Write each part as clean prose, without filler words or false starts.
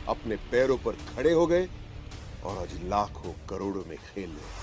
अपने पैरों पर खड़े हो गए और आज लाखों करोड़ों में खेल रहे।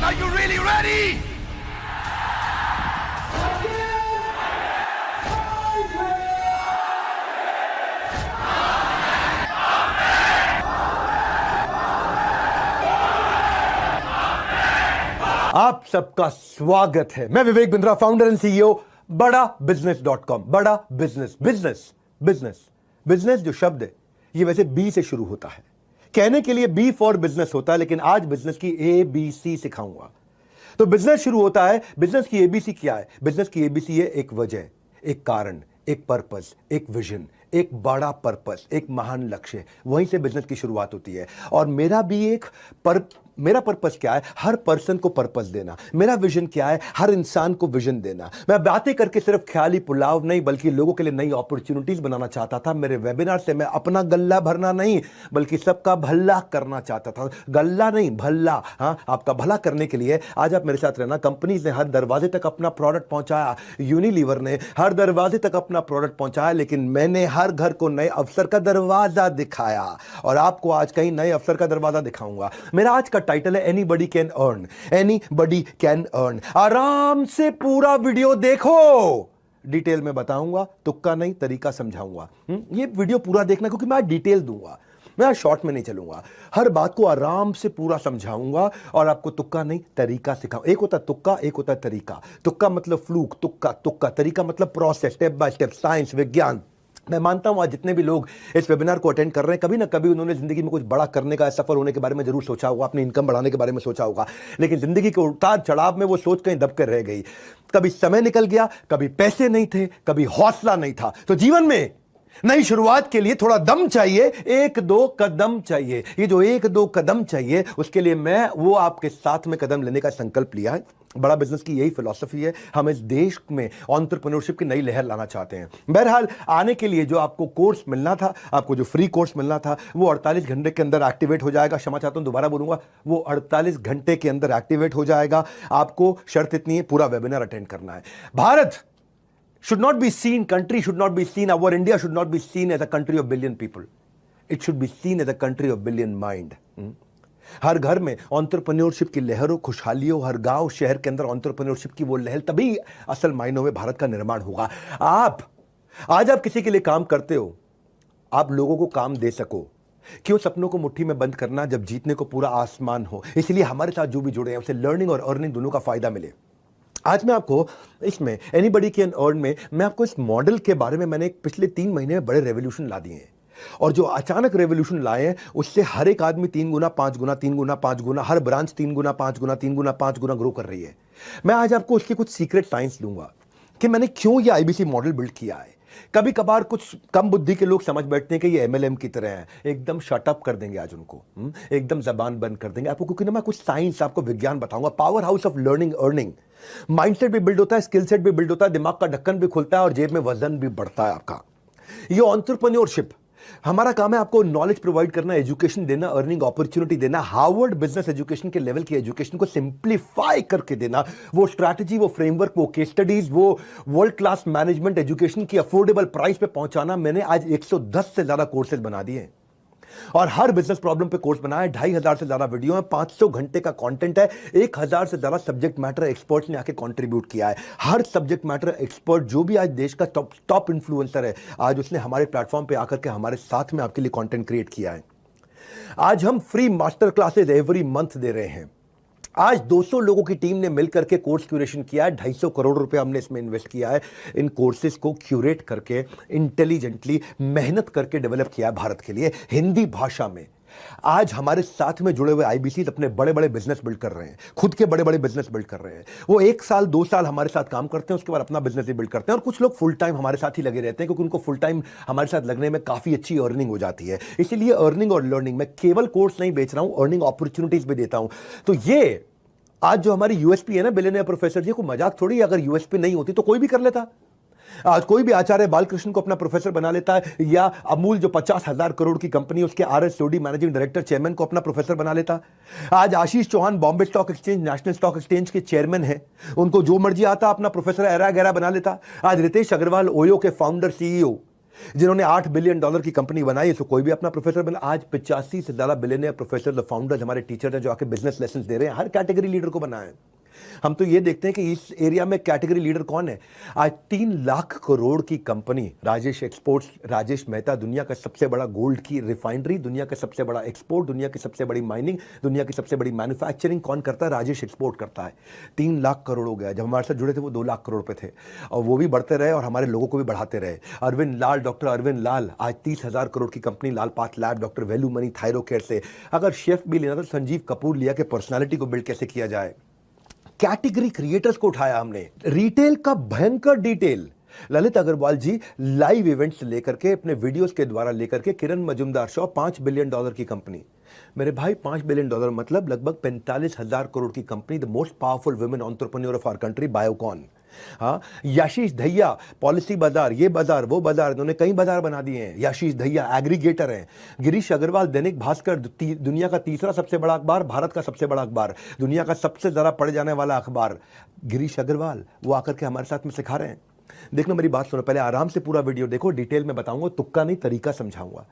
Are you really ready? आप सबका स्वागत है। मैं Vivek Bindra, founder and CEO बड़ा बिजनेस.com। बड़ा बिजनेस बिजनेस बिजनेस बिजनेस जो शब्द है ये वैसे बी से शुरू होता है। कहने के लिए बी फॉर बिजनेस होता है, लेकिन आज बिजनेस की ABC सिखाऊंगा। तो बिजनेस शुरू होता है। बिजनेस की ABC क्या है? बिजनेस की ABC है एक वजह, एक कारण, एक पर्पस, एक विजन, एक बड़ा पर्पस, एक महान लक्ष्य। वहीं से बिजनेस की शुरुआत होती है। और मेरा भी मेरा पर्पस क्या है? हर पर्सन को पर्पस देना। मेरा विजन क्या है? हर इंसान को विजन देना। मैं बातें करके सिर्फ ख्याली पुलाव नहीं, बल्कि लोगों के लिए नई अपॉर्चुनिटीज बनाना चाहता था। मेरे वेबिनार से मैं अपना गल्ला भरना नहीं, बल्कि सबका भला करना चाहता था। गल्ला नहीं, भला। हाँ, आपका भला करने के लिए आज आप मेरे साथ रहना। कंपनीज ने हर दरवाजे तक अपना प्रोडक्ट पहुंचाया, यूनिलीवर ने हर दरवाजे तक अपना प्रोडक्ट पहुंचाया, लेकिन मैंने हर घर को नए अवसर का दरवाजा दिखाया। और आपको आज कहीं नए अवसर का दरवाजा दिखाऊंगा। मेरा आज का टाइटल है anybody can earn. Anybody can earn. आराम से पूरा वीडियो देखो, डिटेल में बताऊंगा, तुक्का नहीं तरीका समझाऊंगा। ये वीडियो पूरा देखना, क्योंकि मैं डिटेल दूंगा, मैं शॉर्ट में नहीं चलूंगा। हर बात को आराम से पूरा समझाऊंगा और आपको तुक्का नहीं तरीका सिखाऊंगा। एक होता है तुक्का, एक होता है तरीका। तुक्का मतलब फ्लूक, तुक्का तुक्का। तरीका मतलब process, step by step, science, विज्ञान। मैं मानता हूं आज जितने भी लोग इस वेबिनार को अटेंड कर रहे हैं, कभी ना कभी उन्होंने जिंदगी में कुछ बड़ा करने का, सफल होने के बारे में जरूर सोचा होगा, अपनी इनकम बढ़ाने के बारे में सोचा होगा, लेकिन जिंदगी के उतार चढ़ाव में वो सोच कहीं दब कर रह गई। कभी समय निकल गया, कभी पैसे नहीं थे, कभी हौसला नहीं था। तो जीवन में नई शुरुआत के लिए थोड़ा दम चाहिए, एक दो कदम चाहिए। ये जो एक दो कदम चाहिए, उसके लिए मैं वो आपके साथ में कदम लेने का संकल्प लिया है। बड़ा बिजनेस की यही फिलॉसफी है। हम इस देश में एंटरप्रेन्योरशिप की नई लहर लाना चाहते हैं। बहरहाल आने के लिए जो आपको कोर्स मिलना था, आपको जो फ्री कोर्स मिलना था, वो 48 घंटे के अंदर एक्टिवेट हो जाएगा। क्षमा चाहता हूं, दोबारा बोलूंगा, वो 48 घंटे के अंदर एक्टिवेट हो जाएगा। आपको शर्त इतनी है, पूरा वेबिनार अटेंड करना है। Bharat should not be seen, country should not be seen, our India should not be seen as a country of billion people. It should be seen as a country of billion mind. हर घर में entrepreneurship की लहरों, खुशहालियों, हर गांव शहर के अंदर entrepreneurship की वो लहर, तभी असल मायनों में भारत का निर्माण होगा। आज आप किसी के लिए काम करते हो, आप लोगों को काम दे सको। क्यों सपनों को मुट्ठी में बंद करना जब जीतने को पूरा आसमान हो। इसलिए हमारे साथ जो भी जुड़े हैं उसे लर्निंग और अर्निंग दोनों का फायदा मिले। आज मैं आपको इसमें एनीबडी कैन अर्न में मैं आपको इस मॉडल के बारे में मैंने पिछले 3 महीने में बड़े रेवोल्यूशन ला दिए हैं, और जो अचानक रेवोल्यूशन लाए हैं उससे हर एक आदमी 3 गुना 5 गुना 3 गुना 5 गुना, हर ब्रांच 3 गुना 5 गुना 3 गुना 5 गुना ग्रो कर रही है। मैं आज आपको उसकी कुछ सीक्रेट साइंस दूंगा कि मैंने क्यों ये आईबीसी मॉडल बिल्ड किया है। कभी कभार कुछ कम बुद्धि के लोग समझ बैठते हैं कि ये एमएलएम की तरह है, एकदम शटअप कर देंगे आज उनको, एकदम जबान बंद कर देंगे आपको, क्योंकि ना मैं कुछ साइंस आपको विज्ञान बताऊंगा। Power house of learning earning, mindset भी बिल्ड होता है, स्किल सेट भी बिल्ड होता है, दिमाग का ढक्कन भी खुलता है और जेब में वजन भी बढ़ता है आपका। ये एंटरप्रेन्योरशिप हमारा काम है, आपको नॉलेज प्रोवाइड करना, एजुकेशन देना, अर्निंग अपॉर्चुनिटी देना, हार्वर्ड बिजनेस एजुकेशन के लेवल की एजुकेशन को सिंप्लीफाई करके देना, वो स्ट्रैटेजी, वो फ्रेमवर्क, वो केस स्टडीज, वो वर्ल्ड क्लास मैनेजमेंट एजुकेशन की अफोर्डेबल प्राइस पे पहुंचाना। मैंने आज 110 से ज्यादा कोर्सेज बना दिए हैं और हर बिजनेस प्रॉब्लम पे कोर्स बनाया है। 2500 से ज्यादा वीडियो है, 500 घंटे का कंटेंट है, 1000 से ज्यादा सब्जेक्ट मैटर एक्सपर्ट्स ने आके कंट्रीब्यूट किया है। हर सब्जेक्ट मैटर एक्सपर्ट जो भी आज देश का टॉप इन्फ्लुएंसर है, आज उसने हमारे प्लेटफॉर्म पे आकर के हमारे साथ में आपके लिए कंटेंट क्रिएट किया है। आज हम free master classes every month दे रहे हैं। आज 200 लोगों की टीम ने मिलकर के कोर्स क्यूरेशन किया है, 250 करोड़ रुपए हमने इसमें इन्वेस्ट किया है। इन कोर्सेज को क्यूरेट करके इंटेलिजेंटली मेहनत करके डेवलप किया है भारत के लिए हिंदी भाषा में। आज हमारे साथ में जुड़े हुए आईबीसी अपने बड़े बड़े बिजनेस बिल्ड कर रहे हैं, खुद के बड़े बड़े बिजनेस बिल्ड कर रहे हैं। वो 1 साल 2 साल हमारे साथ काम करते हैं, उसके बाद अपना बिजनेस भी बिल्ड करते हैं। और कुछ लोग फुल टाइम हमारे साथ ही लगे रहते हैं, क्योंकि उनको फुल टाइम हमारे साथ लगने में काफी अच्छी अर्निंग हो जाती है। इसीलिए अर्निंग और लर्निंग, मैं केवल कोर्स नहीं बेच रहा हूं, अर्निंग अपॉर्चुनिटीज भी देता हूं। तो ये आज जो हमारी यूएसपी है ना, बिलियनियर प्रोफेसर जी, को मजाक थोड़ी, अगर यूएसपी नहीं होती तो कोई भी कर लेता। आज कोई भी आचार्य बालकृष्ण को अपना प्रोफेसर बना लेता है, या अमूल जो 50,000 करोड़ की कंपनी, उसके आरएस मैनेजिंग डायरेक्टर चेयरमैन को अपना प्रोफेसर बना लेता। आज Ashish Chauhan Bombay stock exchange, national stock exchange के चेयरमैन है, उनको जो मर्जी आता अपना प्रोफेसर ऐरा गैरा बना लेता। आज रितेश अग्रवाल ओयो के फाउंडर सीईओ, जिन्होंने $8 बिलियन की कंपनी बनाई, इसको कोई भी अपना प्रोफेसर बना। आज 85 से ज्यादा बिलियनियर प्रोफेसर फाउंडर्स हमारे टीचर हैं, जो आके बिजनेस लेसन दे रहे हैं, हर कैटेगरी लीडर को बनाए। हम तो ये देखते हैं कि इस एरिया में कैटेगरी लीडर कौन है। आज 3 लाख करोड़ की कंपनी राजेश एक्सपोर्ट्स, राजेश मेहता, दुनिया का सबसे बड़ा गोल्ड की रिफाइनरी, दुनिया का सबसे बड़ा एक्सपोर्ट, दुनिया की सबसे बड़ी माइनिंग, दुनिया की सबसे बड़ी मैन्युफैक्चरिंग कौन करता है? राजेश एक्सपोर्ट करता है। 3 लाख करोड़ हो गया। जब हमारे साथ जुड़े थे वो 2 लाख करोड़ पे थे, और वो भी बढ़ते रहे और हमारे लोगों को भी बढ़ाते रहे। अरविंद लाल, डॉक्टर अरविंद लाल, आज 30,000 करोड़ की company Lal path lab, doctor value money, Thyrocare से। अगर शेफ भी लेना तो संजीव कपूर लिया कि पर्सनालिटी को बिल्ड कैसे किया जाए। कैटेगरी क्रिएटर्स को उठाया हमने, रिटेल का भयंकर detail. Lalit Agarwal ji live events लेकर के, अपने वीडियोस के द्वारा लेकर के, किरण मजुमदार शो, $5 बिलियन की कंपनी। मेरे भाई, $5 बिलियन मतलब लगभग 45,000 करोड़ की कंपनी, the most powerful women entrepreneur of our country, Biocon. हाँ, याशीष दहिया, पॉलिसी बाजार, ये बाजार वो बाजार, इन्होंने कई बाजार बना दिए हैं। याशीष दहिया एग्रीगेटर हैं। गिरीश अग्रवाल, दैनिक भास्कर, दुनिया का 3रा सबसे बड़ा अखबार, भारत का सबसे बड़ा अखबार, दुनिया का सबसे ज्यादा पढ़े जाने वाला अखबार, गिरीश अग्रवाल, वो आकर के हमारे साथ में सिखा रहे हैं। देखना, मेरी बात सुनो, पहले आराम से पूरा वीडियो देखो, डिटेल में बताऊंगा, तुक्का नहीं, तरीका समझाऊंगा।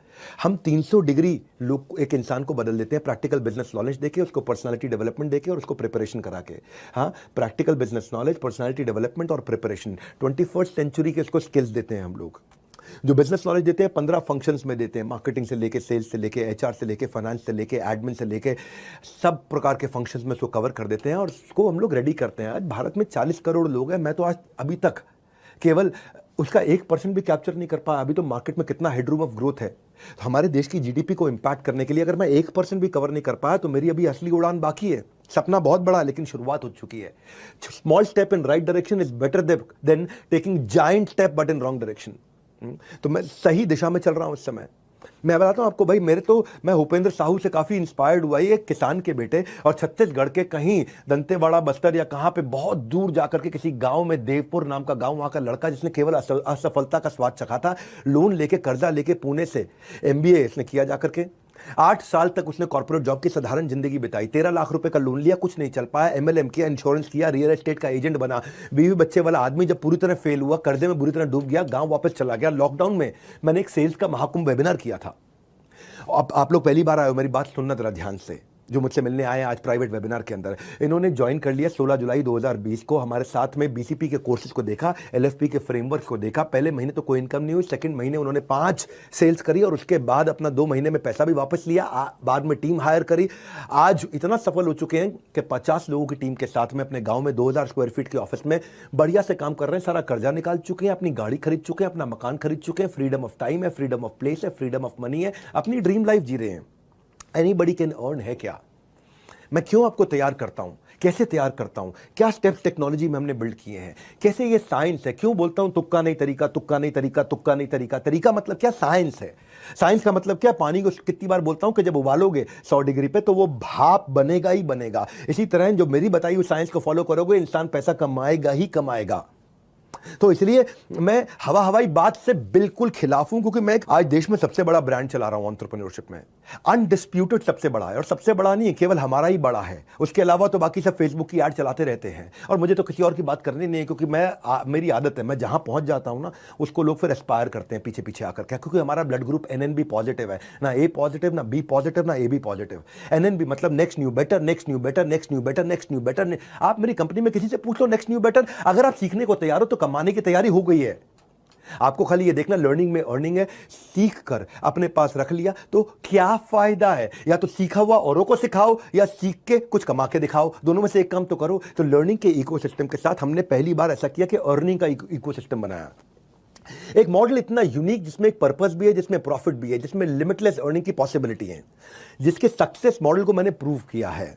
हम 300 डिग्री लोग एक इंसान को बदल देते हैं, प्रैक्टिकल बिजनेस नॉलेज देके, उसको पर्सनालिटी डेवलपमेंट देके और उसको प्रिपरेशन करा के। हाँ, practical business knowledge, personality development और प्रिपरेशन, 21st सेंचुरी के इसको स्किल्स देते हैं हम लोग। जो बिजनेस नॉलेज देते हैं 15 फंक्शंस में देते हैं, मार्केटिंग से लेके, सेल्स से लेके, एचआर से लेके, फाइनेंस से लेके, एडमिन से लेके, सब प्रकार के फंक्शंस में उसको कवर कर देते हैं और उसको हम लोग रेडी करते हैं। आज भारत में 40 करोड़ लोग हैं, मैं तो आज अभी तक केवल उसका 1% भी कैप्चर नहीं कर पाया। अभी तो मार्केट में कितना हेडरूम ऑफ ग्रोथ है। तो हमारे देश की जीडीपी को इंपैक्ट करने के लिए अगर मैं 1% भी कवर नहीं कर पाया तो मेरी अभी असली उड़ान बाकी है। सपना बहुत बड़ा है लेकिन शुरुआत हो चुकी है। Small step in right direction is better than taking giant step but in wrong direction. तो मैं सही दिशा में चल रहा हूं इस समय। मैं बताता हूं आपको भाई, मैं भूपेंद्र साहू से काफी इंस्पायर्ड हुआ। एक किसान के बेटे, और छत्तीसगढ़ के कहीं दंतेवाड़ा, बस्तर या कहां पे बहुत दूर जाकर के किसी गांव में, देवपुर नाम का गांव, वहां का लड़का जिसने केवल असफलता का स्वाद चखा था, लोन लेके, कर्जा लेके पुणे से MBA इसने किया जाकर के। 8 साल तक उसने कॉर्पोरेट जॉब की साधारण जिंदगी बिताई। 13 लाख रुपए का लोन लिया, कुछ नहीं चल पाया। MLM किया, इंश्योरेंस किया, रियल एस्टेट का एजेंट बना। बीवी बच्चे वाला आदमी जब पूरी तरह फेल हुआ, कर्जे में बुरी तरह डूब गया, गांव वापस चला गया। लॉकडाउन में मैंने एक सेल्स का महाकुंभ वेबिनार किया था। आप लोग पहली बार आए हो, मेरी बात सुनना जरा ध्यान से। जो मुझसे मिलने आए हैं आज प्राइवेट वेबिनार के अंदर, इन्होंने ज्वाइन कर लिया 16 जुलाई 2020 को। हमारे साथ में बीसीपी के कोर्सेज को देखा, एलएफपी के फ्रेमवर्क को देखा। पहले महीने तो कोई इनकम नहीं हुई, सेकंड महीने उन्होंने 5 सेल्स करी और उसके बाद अपना 2 महीने में पैसा भी वापस लिया। बाद में टीम हायर करी। आज इतना सफल हो चुके हैं कि 50 लोगों की टीम के साथ में अपने गाँव में 2000 स्क्वायर फीट के ऑफिस में बढ़िया से काम कर रहे हैं। सारा कर्जा निकाल चुके हैं, अपनी गाड़ी खरीद चुके हैं, अपना मकान खरीद चुके हैं। फ्रीडम ऑफ टाइम है, फ्रीडम ऑफ प्लेस है, फ्रीडम ऑफ मनी है, अपनी ड्रीम लाइफ जी रहे हैं। एनीबडी कैन अर्न है क्या? मैं क्यों आपको तैयार करता हूं, कैसे तैयार करता हूं, क्या स्टेप्स टेक्नोलॉजी में हमने बिल्ड किए हैं, कैसे ये साइंस है। क्यों बोलता हूं तुक्का नहीं तरीका, तुक्का नहीं तरीका, तुक्का नहीं तरीका? तरीका मतलब क्या? साइंस है। साइंस का मतलब क्या? पानी को कितनी बार बोलता हूं कि जब उबालोगे 100 डिग्री पे तो वो भाप बनेगा ही बनेगा। इसी तरह जो मेरी बताई हुई साइंस को फॉलो करोगे, इंसान पैसा कमाएगा ही कमाएगा। तो इसलिए मैं हवाई बात से बिल्कुल खिलाफ हूं, क्योंकि मैं आज देश में सबसे बड़ा ब्रांड चला रहा हूं एंटरप्रेन्योरशिप में। अनडिस्प्यूटेड सबसे बड़ा है, और सबसे बड़ा नहीं है, केवल हमारा ही बड़ा है। उसके अलावा तो बाकी सब फेसबुक की ऐड चलाते रहते हैं, और मुझे तो किसी और की बात करनी नहीं है, क्योंकि मेरी आदत है, मैं जहां पहुंच जाता हूं ना उसको लोग फिर एस्पायर करते हैं पीछे पीछे आकर के, क्योंकि हमारा ब्लड ग्रुप NNB पॉजिटिव है, ना A पॉजिटिव, ना B पॉजिटिव, ना AB पॉजिटिव। NNB मतलब next new better, next new better, next new better, next new better. आप मेरी कंपनी में किसी से पूछ लो नेक्स्ट न्यू बेटर, अगर आप सीखने को तैयार हो तो कमाने की तैयारी हो गई है। आपको खाली ये देखना लर्निंग में अर्निंग है। सीख कर अपने पास रख लिया तो क्या फायदा है? या तो सीखा हुआ औरों को सिखाओ, या सीख के कुछ कमा के दिखाओ। दोनों में से एक काम तो करो। तो लर्निंग के इकोसिस्टम के साथ हमने पहली बार ऐसा किया कि अर्निंग का इकोसिस्टम बनाया। एक मॉडल इतना यूनिक, जिसमें एक पर्पस भी है, जिसमें प्रॉफिट भी है, जिसमें लिमिटलेस अर्निंग की पॉसिबिलिटी है, जिसके सक्सेस मॉडल को मैंने प्रूव किया है।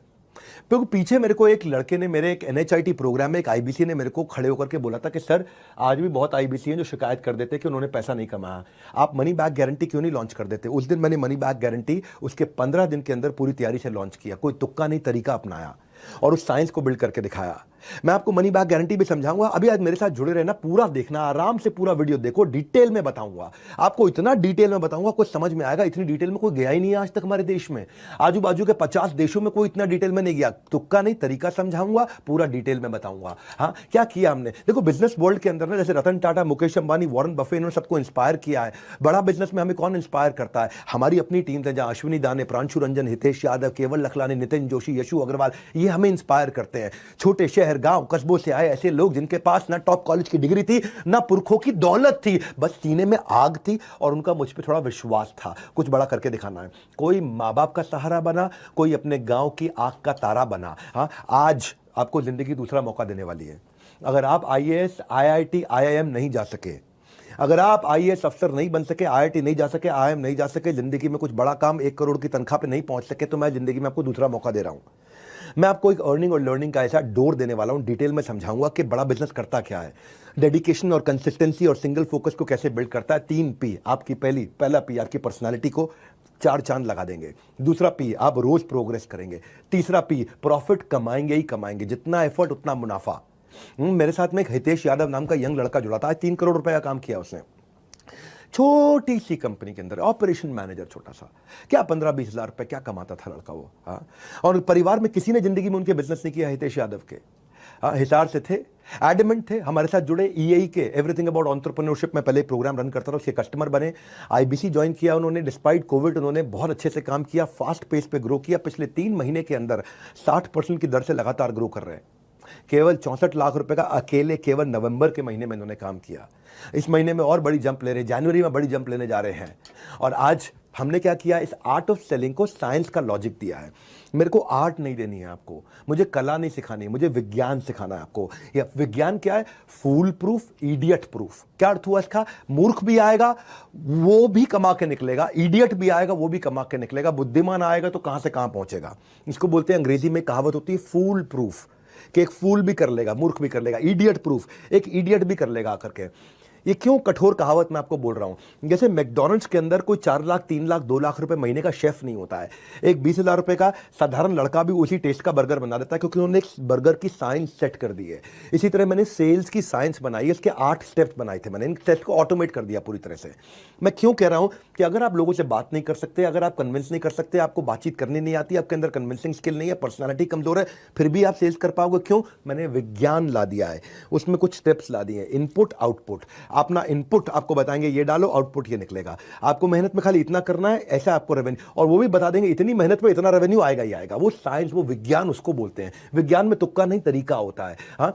क्योंकि पीछे मेरे को एक लड़के ने, मेरे एक NHIT प्रोग्राम में एक IBC ने मेरे को खड़े होकर के बोला था कि सर, आज भी बहुत IBC हैं जो शिकायत कर देते कि उन्होंने पैसा नहीं कमाया, आप मनी बैक गारंटी क्यों नहीं लॉन्च कर देते? उस दिन मैंने मनी बैक गारंटी उसके 15 दिन के अंदर पूरी तैयारी से लॉन्च किया। कोई तुक्का नहीं तरीका अपनाया और उस साइंस को बिल्ड करके दिखाया। मैं आपको मनी बैक गारंटी भी समझाऊंगा। अभी आज मेरे साथ जुड़े रहना, पूरा देखना, आराम से पूरा वीडियो देखो, डिटेल में बताऊंगा आपको। इतना डिटेल में बताऊंगा कुछ समझ में आएगा। इतनी डिटेल में कोई गया ही नहीं है आज तक हमारे देश में। आजू बाजू के 50 देशों में कोई इतना डिटेल में नहीं गया। तुक्का नहीं तरीका समझाऊंगा, पूरा डिटेल में बताऊंगा। हाँ, क्या किया हमने? देखो, बिजनेस वर्ल्ड के अंदर ना, जैसे रतन टाटा, मुकेश अंबानी, वॉरेन बफे, इन्होंने सबको इंस्पायर किया है। बड़ा बिजनेस में हमें कौन इंस्पायर करता है? हमारी अपनी टीम है, जहां अश्विनी दाने, प्रांशु रंजन, हितेश यादव, केवल लखलानी, नितिन जोशी, यशु अग्रवाल, ये हमें इंस्पायर करते हैं। छोटे शहर, गांव, कस्बों से आए ऐसे लोग जिनके पास ना टॉप कॉलेज की डिग्री थी, ना पुरखों की दौलत थी, बस सीने में आग थी और उनका मुझ पे थोड़ा विश्वास था, कुछ बड़ा करके दिखाना है। कोई माँ बाप का सहारा बना, कोई अपने गांव की आंख का तारा बना। हाँ, आज आपको जिंदगी दूसरा मौका देने वाली है। अगर आप IAS, IIT, IIM नहीं जा सके, अगर आप IAS अफसर नहीं बन सके, IIT नहीं जा सके, IIM नहीं जा सके, जिंदगी में कुछ बड़ा काम 1 करोड़ की तनख्वाह पे नहीं पहुंच सके, तो मैं जिंदगी में आपको दूसरा मौका दे रहा हूं। मैं आपको एक अर्निंग और लर्निंग का ऐसा डोर देने वाला हूं, डिटेल में समझाऊंगा कि बड़ा बिजनेस करता क्या है, डेडिकेशन और कंसिस्टेंसी और सिंगल फोकस को कैसे बिल्ड करता है। 3 P आपकी, पहला P आपकी पर्सनालिटी को 4 चांद लगा देंगे। दूसरा P, आप रोज प्रोग्रेस करेंगे। तीसरा P, प्रॉफिट कमाएंगे ही कमाएंगे, जितना एफर्ट उतना मुनाफा। मेरे साथ में एक हितेश यादव नाम का यंग लड़का जुड़ा था, आज 3 करोड़ रुपए का काम किया उसने, छोटी सी कंपनी के अंदर, ऑपरेशन मैनेजर छोटा सा। क्या 15-20 हज़ार रुपए क्या कमाता था लड़का वो। हाँ, और परिवार में किसी ने जिंदगी में उनके बिजनेस नहीं किया हितेश यादव के। हाँ, हिसार से थे, एडमेंट थे, हमारे साथ जुड़े। EAE के एवरीथिंग अबाउट एंटरप्रेन्योरशिप में पहले प्रोग्राम रन करता था, उसके कस्टमर बने। IBC ज्वाइन किया उन्होंने। डिस्पाइट कोविड उन्होंने बहुत अच्छे से काम किया, फास्ट पेस पे ग्रो किया। पिछले 3 महीने के अंदर 60% की दर से लगातार ग्रो कर रहे हैं। केवल 64 लाख रुपए का अकेले केवल नवंबर के महीने में इन्होंने काम किया। इस महीने में और बड़ी जंप ले रहे हैं, जनवरी में बड़ी जंप लेने जा रहे हैं। और आज हमने क्या किया, इस आर्ट ऑफ सेलिंग को साइंस का लॉजिक दिया है। मेरे को आर्ट नहीं देनी है आपको, मुझे कला नहीं सिखानी है, मुझे विज्ञान सिखाना है आपको। या विज्ञान क्या है? फूल प्रूफ, इडियट प्रूफ। क्या अर्थ हुआ इसका? मूर्ख भी आएगा वो भी कमा के निकलेगा, इडियट भी आएगा वो भी कमा के निकलेगा, बुद्धिमान आएगा तो कहां से कहां पहुंचेगा। इसको बोलते हैं, अंग्रेजी में कहावत होती है फूल प्रूफ, कि एक फूल भी कर लेगा, मूर्ख भी कर लेगा। इडियट प्रूफ, एक इडियट भी कर लेगा आकर के। ये क्यों कठोर कहावत मैं आपको बोल रहा हूं? जैसे मैकडॉनल्ड्स के अंदर कोई 4 लाख, 3 लाख, 2 लाख रुपए महीने का शेफ नहीं होता है। एक 20,000 रुपए का साधारण लड़का भी उसी टेस्ट का बर्गर बना देता है, क्योंकि उन्होंने एक बर्गर की साइंस सेट कर दी है। इसी तरह मैंने सेल्स की साइंस बनाई है, इसके 8 स्टेप्स बनाए थे मैंने, इन स्टेप्स को ऑटोमेट कर दिया पूरी तरह से। मैं क्यों कह रहा हूं कि अगर आप लोगों से बात नहीं कर सकते, अगर आप कन्विंस नहीं कर सकते, आपको बातचीत करनी नहीं आती, आपके अंदर कन्विंसिंग स्किल नहीं है, पर्सनैलिटी कमजोर है, फिर भी आप सेल्स कर पाओगे। क्यों? मैंने विज्ञान ला दिया है, उसमें कुछ स्टेप्स ला दिए, इनपुट आउटपुट। अपना इनपुट आपको बताएंगे, ये डालो आउटपुट ये निकलेगा, आपको मेहनत में खाली इतना करना है, ऐसा आपको रेवेन्यू, और वो भी बता देंगे इतनी मेहनत में इतना रेवेन्यू आएगा ही आएगा। वो साइंस, वो विज्ञान उसको बोलते हैं। विज्ञान में तुक्का नहीं, तरीका होता है। हाँ,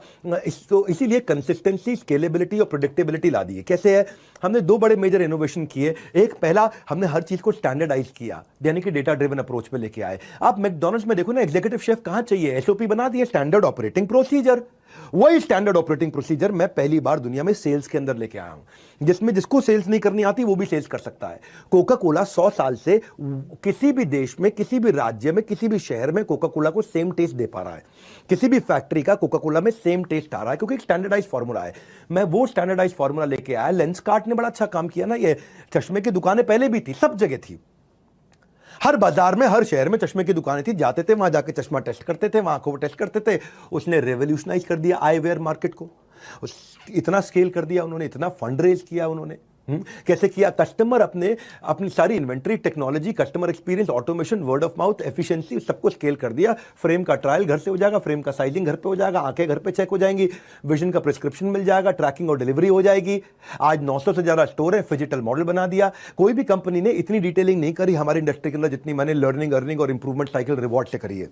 इसीलिए कंसिस्टेंसी, स्केलेबिलिटी और प्रेडिक्टेबिलिटी ला दी है। कैसे है? हमने दो बड़े मेजर इनोवेशन किए। एक, पहला हमने हर चीज को स्टैंडर्डाइज किया, यानी कि डेटा ड्रिवन अप्रोच पे लेके आए। आप मैकडॉनल्ड्स में देखो ना, एग्जीक्यूटिव शेफ कहां चाहिए? एसओपी बना दिए, स्टैंडर्ड ऑपरेटिंग प्रोसीजर। वही स्टैंडर्ड ऑपरेटिंग प्रोसीजर मैं पहली बार दुनिया में सेल्स के अंदर लेके आया हूं, जिसमें जिसको सेल्स नहीं करनी आती वो भी सेल्स कर सकता है। कोका कोला 100 साल से किसी भी देश में, किसी भी राज्य में, किसी भी शहर में कोका कोला को सेम टेस्ट दे पा रहा है। किसी भी फैक्ट्री का कोका कोला में सेम टेस्ट आ रहा है, क्योंकि एक स्टैंडर्डाइज फॉर्मूला है। मैं वो स्टैंडर्डाइज फॉर्मूला लेके आया। लेंसकार्ट ने बड़ा अच्छा काम किया ना। ये चश्मे की दुकानें पहले भी थी, सब जगह थी, हर बाजार में, हर शहर में चश्मे की दुकानें थी। जाते थे वहां, जाके चश्मा टेस्ट करते थे, वहां आंखों को टेस्ट करते थे। उसने रेवोल्यूशनाइज कर दिया आई वेयर मार्केट को। इतना स्केल कर दिया उन्होंने, इतना फंड रेज किया उन्होंने। कैसे किया? कस्टमर अपनी सारी inventory, technology, customer experience, automation, word of mouth, efficiency, सबको स्केल कर दिया। फ्रेम का ट्रायल घर से हो जाएगा, फ्रेम का साइजिंग घर पे हो जाएगा, आंखें घर पे चेक हो जाएंगी, विजन का प्रिस्क्रिप्शन मिल जाएगा, ट्रैकिंग और डिलीवरी हो जाएगी। आज 900 से ज्यादा स्टोर है, डिजिटल मॉडल बना दिया। कोई भी कंपनी ने इतनी डिटेलिंग नहीं करी हमारी इंडस्ट्री के अंदर जितनी मैंने लर्निंग, अर्निंग और इंप्रूवमेंट साइकिल रिवॉर्ड से करी है।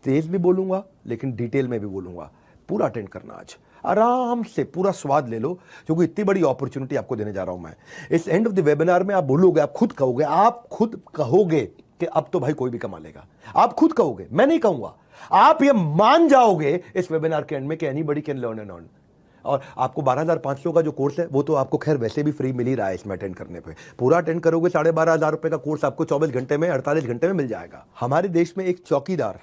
तेज भी बोलूंगा लेकिन डिटेल में भी बोलूंगा। पूरा अटेंड करना, आज आराम से पूरा स्वाद ले लो, क्योंकि इतनी बड़ी अपॉर्चुनिटी आपको देने जा रहा हूं मैं। इस एंड ऑफ द वेबिनार में आप बोलोगे, आप खुद कहोगे कि अब तो भाई कोई भी कमा लेगा। आप खुद कहोगे, मैं नहीं कहूंगा। आप ये मान जाओगे इस वेबिनार के एंड में कि anybody can learn and earn. और आपको 12,500 का जो कोर्स है वो तो आपको खैर वैसे भी फ्री मिल ही रहा है इसमें अटेंड करने पे। पूरा अटेंड करोगे 12,500 रुपए का कोर्स आपको 24 घंटे में, 48 घंटे में मिल जाएगा। हमारे देश में एक चौकीदार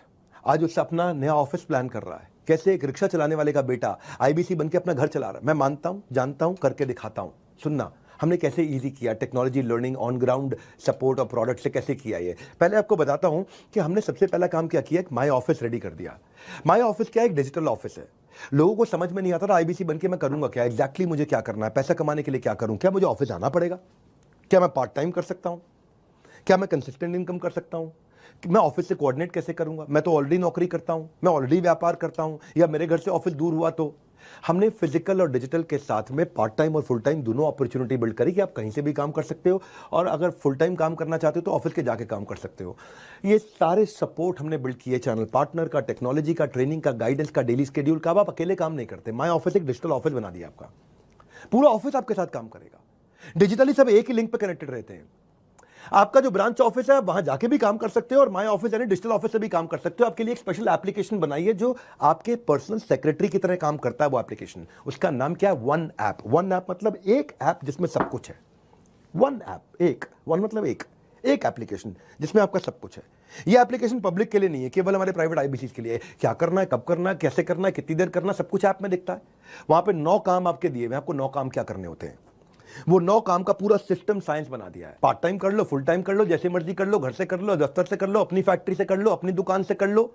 आज उससे अपना नया ऑफिस प्लान कर रहा है। कैसे? एक रिक्शा चलाने वाले का बेटा आईबीसी बनके अपना घर चला रहा है। मैं मानता हूं, जानता हूं, करके दिखाता हूं। सुनना हमने कैसे इजी किया, technology, learning, on ground support और प्रोडक्ट से कैसे किया ये। पहले आपको बताता हूं कि हमने सबसे पहला काम क्या किया, माई ऑफिस रेडी कर दिया। माई ऑफिस क्या है? एक डिजिटल ऑफिस है। लोगों को समझ में नहीं आता था आईबीसी बनके मैं करूंगा क्या, एग्जैक्टली मुझे क्या करना है, पैसा कमाने के लिए क्या करूं, क्या मुझे ऑफिस आना पड़ेगा, क्या मैं पार्ट टाइम कर सकता हूं, क्या मैं कंसिस्टेंट इनकम कर सकता हूं, मैं ऑफिस से कोऑर्डिनेट कैसे करूंगा, मैं तो ऑलरेडी नौकरी करता हूं, मैं ऑलरेडी व्यापार करता हूं, या मेरे घर से ऑफिस दूर हुआ तो। हमने फिजिकल और डिजिटल के साथ में पार्ट टाइम और फुल टाइम दोनों अपॉर्चुनिटी बिल्ड करी कि आप कहीं से भी काम कर सकते हो, और अगर फुल टाइम काम करना चाहते हो तो ऑफिस के जाके काम कर सकते हो। ये सारे सपोर्ट हमने बिल्ड किए, चैनल पार्टनर का, टेक्नोलॉजी का, ट्रेनिंग का, गाइडेंस का, डेली शेड्यूल का। आप अकेले काम नहीं करते। माई ऑफिस एक डिजिटल ऑफिस बना दिया आपका। पूरा ऑफिस आपके साथ काम करेगा, डिजिटली सब एक ही लिंक पर कनेक्टेड रहते हैं। आपका जो ब्रांच ऑफिस है वहां जाके भी काम कर सकते हो, और माई ऑफिस यानी डिजिटल ऑफिस से भी काम कर सकते हो। आपके लिए एक स्पेशल एप्लीकेशन बनाई है जो आपके पर्सनल सेक्रेटरी की तरह काम करता है। वो एप्लीकेशन, उसका नाम क्या है? One app. वन ऐप मतलब एक ऐप जिसमें सब कुछ है। वन ऐप, एक, वन मतलब एक एप्लीकेशन जिसमें आपका सब कुछ है। ये एप्लीकेशन पब्लिक के लिए नहीं है, केवल हमारे प्राइवेट आईबीसी के लिए है। क्या करना है, कब करना है, कैसे करना है, कितनी देर करना, सब कुछ ऐप में दिखता है। वहां पे 9 काम आपके दिए हुए, आपको 9 काम क्या करने होते हैं। वो 9 काम का पूरा सिस्टम साइंस बना दिया है। पार्ट टाइम कर लो, फुल टाइम कर लो, जैसे मर्जी कर लो, घर से कर लो, दफ्तर से कर लो, अपनी फैक्ट्री से कर लो, अपनी दुकान से कर लो,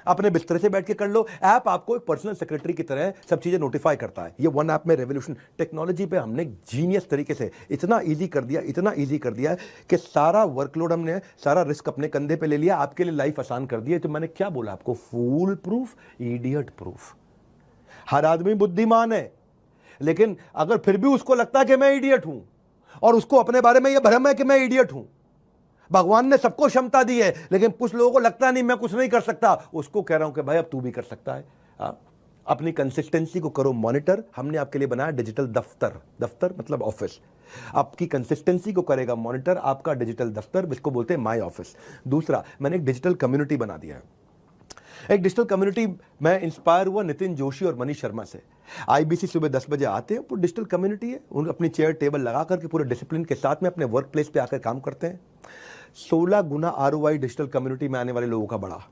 अपने बिस्तर से बैठ के कर लो। ऐप आपको एक पर्सनल सेक्रेटरी की तरह सब चीजें नोटिफाई करता है। ये वन ऐप में रेवोल्यूशन। टेक्नोलॉजी पे हमने जीनियस तरीके से इतना इजी कर दिया, इतना इजी कर दिया कि सारा वर्कलोड हमने, सारा रिस्क अपने कंधे पे ले लिया, आपके लिए लाइफ आसान कर दिया। तो मैंने क्या बोला आपको? फूल प्रूफ, इडियट प्रूफ। हर आदमी बुद्धिमान है, लेकिन अगर फिर भी उसको लगता है कि मैं इडियट हूं, और उसको अपने बारे में यह भ्रम है कि मैं इडियट हूं। भगवान ने सबको क्षमता दी है, लेकिन कुछ लोगों को लगता नहीं मैं कुछ नहीं कर सकता। उसको कह रहा हूं कि भाई अब तू भी कर सकता है। अपनी कंसिस्टेंसी को करो मॉनिटर। हमने आपके लिए बनाया डिजिटल दफ्तर। दफ्तर मतलब ऑफिस। आपकी कंसिस्टेंसी को करेगा मॉनिटर आपका डिजिटल दफ्तर, जिसको बोलते हैं माई ऑफिस। दूसरा, मैंने एक डिजिटल कम्युनिटी बना दिया है। एक डिजिटल कम्युनिटी, मैं इंस्पायर हुआ नितिन जोशी और मनीष शर्मा से। आईबीसी सुबह 10 बजे आते हैं, वो डिजिटल कम्युनिटी है। उन अपनी चेयर टेबल लगा करके पूरे डिसिप्लिन के साथ में अपने वर्क प्लेस पे आकर काम करते हैं। 16 गुना ROI डिजिटल कम्युनिटी में आने वाले लोगों का बढ़ा।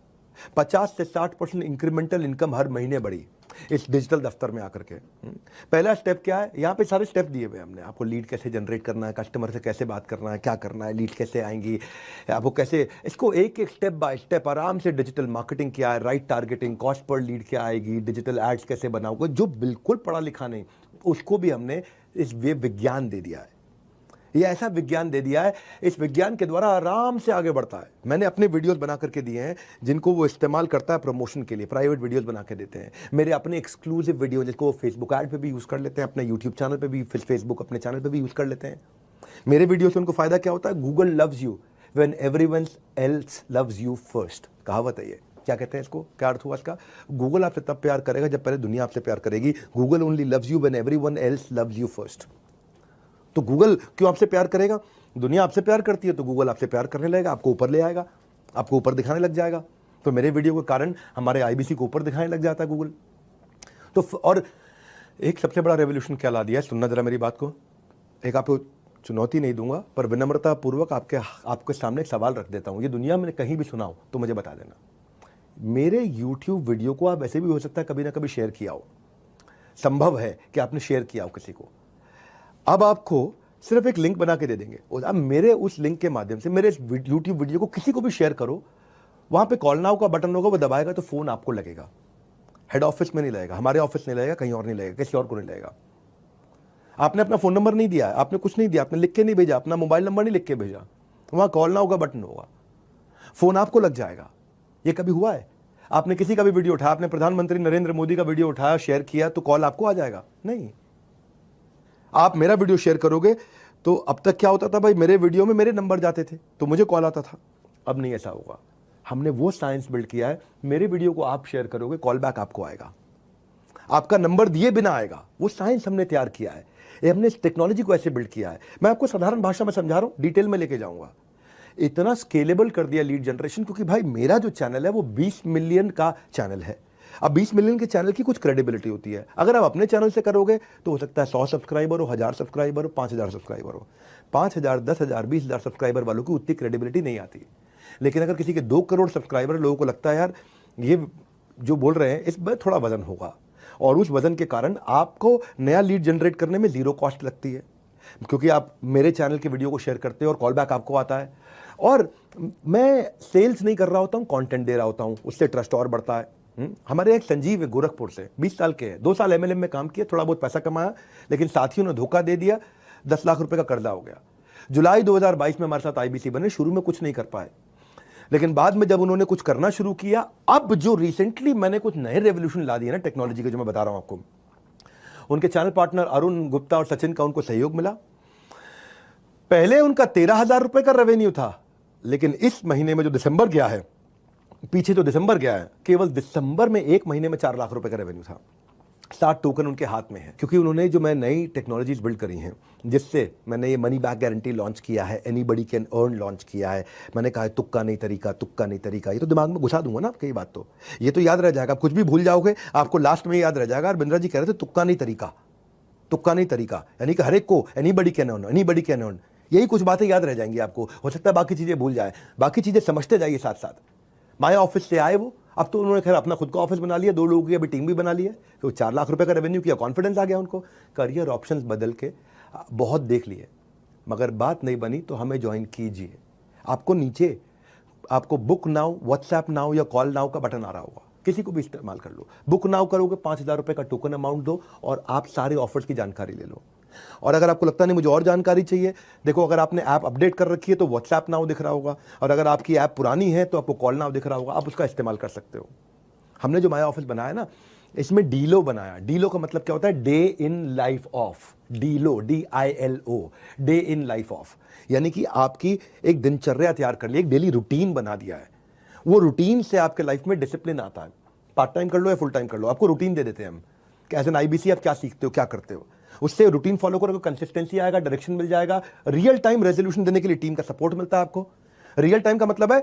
50 से 60% इंक्रीमेंटल इनकम हर महीने बढ़ी इस डिजिटल दफ्तर में आकर के। पहला स्टेप क्या है? यहाँ पे सारे स्टेप दिए हुए हमने आपको। लीड कैसे जनरेट करना है, कस्टमर से कैसे बात करना है, क्या करना है, लीड कैसे आएंगी, आपको कैसे, इसको एक एक स्टेप बाय स्टेप आराम से। डिजिटल मार्केटिंग क्या है, right targeting, cost per lead क्या आएगी, डिजिटल एड्स कैसे बनाओगे। जो बिल्कुल पढ़ा लिखा नहीं उसको भी हमने इस वे विज्ञान दे दिया है। ये ऐसा विज्ञान दे दिया है, इस विज्ञान के द्वारा आराम से आगे बढ़ता है। मैंने अपने वीडियोस बना करके दिए हैं जिनको वो इस्तेमाल करता है प्रमोशन के लिए, प्राइवेट वीडियोस बना के देते हैं। मेरे अपने एक्सक्लूसिव वीडियो जिसको वो फेसबुक ऐड पे भी यूज़ कर लेते हैं, अपने यूट्यूब चैनल पे भी, फेसबुक अपने चैनल पे भी यूज़ कर लेते हैं। मेरे वीडियो से उनको फ़ायदा क्या होता है? Google loves you when everyone else loves you first. कहावत है ये। क्या कहते हैं इसको? क्या अर्थ हुआ इसका? गूगल आपसे तब प्यार करेगा जब पहले दुनिया आपसे प्यार करेगी। Google only loves you when everyone else loves you first. तो गूगल क्यों आपसे प्यार करेगा? दुनिया आपसे प्यार करती है तो गूगल आपसे प्यार करने लगेगा, आपको ऊपर ले आएगा, आपको ऊपर दिखाने लग जाएगा। तो मेरे वीडियो के कारण हमारे आईबीसी को ऊपर दिखाने लग जाता है गूगल। तो और एक सबसे बड़ा रेवोल्यूशन क्या ला दिया है, सुनना जरा मेरी बात को। एक आपको चुनौती नहीं दूंगा पर विनम्रता पूर्वक आपके सामने एक सवाल रख देता हूं। ये दुनिया में कहीं भी सुना हो तो मुझे बता देना। मेरे यूट्यूब वीडियो को आप ऐसे भी हो सकता है कभी ना कभी शेयर किया हो, संभव है कि आपने शेयर किया हो किसी को। अब आपको सिर्फ एक लिंक बना के दे देंगे और अब मेरे उस लिंक के माध्यम से मेरे यूट्यूब वीडियो को किसी को भी शेयर करो, वहां पे कॉल नाउ का बटन होगा, वो दबाएगा तो फोन आपको लगेगा। हेड ऑफिस में नहीं लगेगा, हमारे ऑफिस नहीं लगेगा, कहीं और नहीं लगेगा, किसी और को नहीं लगेगा। आपने अपना फोन नंबर नहीं दिया, आपने कुछ नहीं दिया, आपने लिख के नहीं भेजा, अपना मोबाइल नंबर नहीं लिख के भेजा, वहां कॉल नाउ का बटन होगा, फोन आपको लग जाएगा। ये कभी हुआ है? आपने किसी का भी वीडियो उठाया, आपने प्रधानमंत्री नरेंद्र मोदी का वीडियो उठाया, शेयर किया तो कॉल आपको आ जाएगा? नहीं। आप मेरा वीडियो शेयर करोगे तो अब तक क्या होता था भाई, मेरे वीडियो में मेरे नंबर जाते थे तो मुझे कॉल आता था। अब नहीं ऐसा होगा। हमने वो साइंस बिल्ड किया है, मेरे वीडियो को आप शेयर करोगे कॉल बैक आपको आएगा, आपका नंबर दिए बिना आएगा। वो साइंस हमने तैयार किया है, ये हमने इस टेक्नोलॉजी को ऐसे बिल्ड किया है। मैं आपको साधारण भाषा में समझा रहा हूं, डिटेल में लेके जाऊंगा। इतना स्केलेबल कर दिया लीड जनरेशन, क्योंकि भाई मेरा जो चैनल है वो 20 मिलियन का चैनल है। अब 20 मिलियन के चैनल की कुछ क्रेडिबिलिटी होती है। अगर आप अपने चैनल से करोगे तो हो सकता है 100 सब्सक्राइबर हो, 1000 सब्सक्राइबर हो, 5000 सब्सक्राइबर हो। 5000, 10,000, 20,000 सब्सक्राइबर वालों की उतनी क्रेडिबिलिटी नहीं आती। लेकिन अगर किसी के 2 करोड़ सब्सक्राइबर, लोगों को लगता है यार ये जो बोल रहे हैं इसमें थोड़ा वजन होगा, और उस वजन के कारण आपको नया लीड जनरेट करने में 0 कॉस्ट लगती है, क्योंकि आप मेरे चैनल के वीडियो को शेयर करते हो और कॉल बैक आपको आता है। और मैं सेल्स नहीं कर रहा होता हूं, कंटेंट दे रहा होता हूं, उससे ट्रस्ट और बढ़ता है। हमारे एक संजीव है गोरखपुर से, 20 साल के हैं, 2 साल एमएलएम में काम किया, थोड़ा बहुत पैसा कमाया, लेकिन साथियों ने धोखा दे दिया, 10 लाख रुपए का कर्जा हो गया। जुलाई 2022 में हमारे साथ आईबीसी बने। शुरू में कुछ नहीं कर पाए, लेकिन बाद में जब उन्होंने कुछ करना शुरू किया, अब जो रिसेंटली मैंने कुछ नए रेवोल्यूशन ला दिए ना टेक्नोलॉजी के, जो मैं बता रहा हूं आपको, उनके चैनल पार्टनर अरुण गुप्ता और सचिन का उनको सहयोग मिला। पहले उनका 13,000 रुपए का रेवेन्यू था, लेकिन इस महीने में जो दिसंबर गया है, पीछे तो दिसंबर गया है, केवल दिसंबर में 1 महीने में 4 लाख रुपए का रेवेन्यू था। 60 टोकन उनके हाथ में है, क्योंकि उन्होंने जो मैं नई टेक्नोलॉजीज बिल्ड करी हैं, जिससे मैंने ये मनी बैक गारंटी लॉन्च किया है, एनीबडी कैन अर्न लॉन्च किया है। मैंने कहा है तुक्का नहीं तरीका, तुक्का नहीं तरीका। ये तो दिमाग में घुसा दूंगा ना आपकी बात, तो ये तो याद रह जाएगा। आप कुछ भी भूल जाओगे, आपको लास्ट में याद रह जाएगा। और बिंद्रा जी कह रहे थे तुक्का नहीं तरीका, तुक्का नहीं तरीका, यानी कि हर एक को anybody can earn, anybody can earn, यही कुछ बातें याद रह जाएंगी आपको। हो सकता है बाकी चीजें भूल जाए, बाकी चीजें समझते जाइए साथ साथ। माया ऑफिस से आए वो, अब तो उन्होंने खैर अपना खुद का ऑफिस बना लिया, 2 लोगों की अभी टीम भी बना ली है, तो 4 लाख रुपए का रेवेन्यू किया, कॉन्फिडेंस आ गया उनको। करियर ऑप्शंस बदल के बहुत देख लिए, मगर बात नहीं बनी तो हमें ज्वाइन कीजिए। आपको नीचे आपको बुक नाउ, व्हाट्सएप नाउ या कॉल नाउ का बटन आ रहा होगा, किसी को भी इस्तेमाल कर लो। बुक नाउ करोगे, 5,000 रुपए का टोकन अमाउंट दो और आप सारे ऑफर्स की जानकारी ले लो। और अगर आपको लगता नहीं मुझे और जानकारी चाहिए, देखो अगर आपने ऐप अपडेट कर रखी है तो व्हाट्सएप नाउ दिख रहा होगा, और अगर आपकी ऐप पुरानी है तो आपको कॉल नाउ दिख रहा होगा, आप उसका इस्तेमाल कर सकते हो। हमने जो माया ऑफिस बनाया ना, इसमें डीलो बनाया। डीलो का मतलब क्या होता है? Day in life of. DILO, DILO, day in life of, यानी कि आपकी एक दिनचर्या तैयार कर ली, एक डेली रूटीन बना दिया है। वो रूटीन से आपके लाइफ में डिसिप्लिन आता है। पार्ट टाइम कर लो या फुल टाइम कर लो, आपको रूटीन दे देते हैं हम कि एज एन आईबीसी आप क्या सीखते हो, क्या करते हो। उससे रूटीन फॉलो करोगे, कंसिस्टेंसी आएगा, डायरेक्शन मिल जाएगा। रियल टाइम रेजोल्यूशन देने के लिए टीम का सपोर्ट मिलता है आपको। रियल टाइम का मतलब है,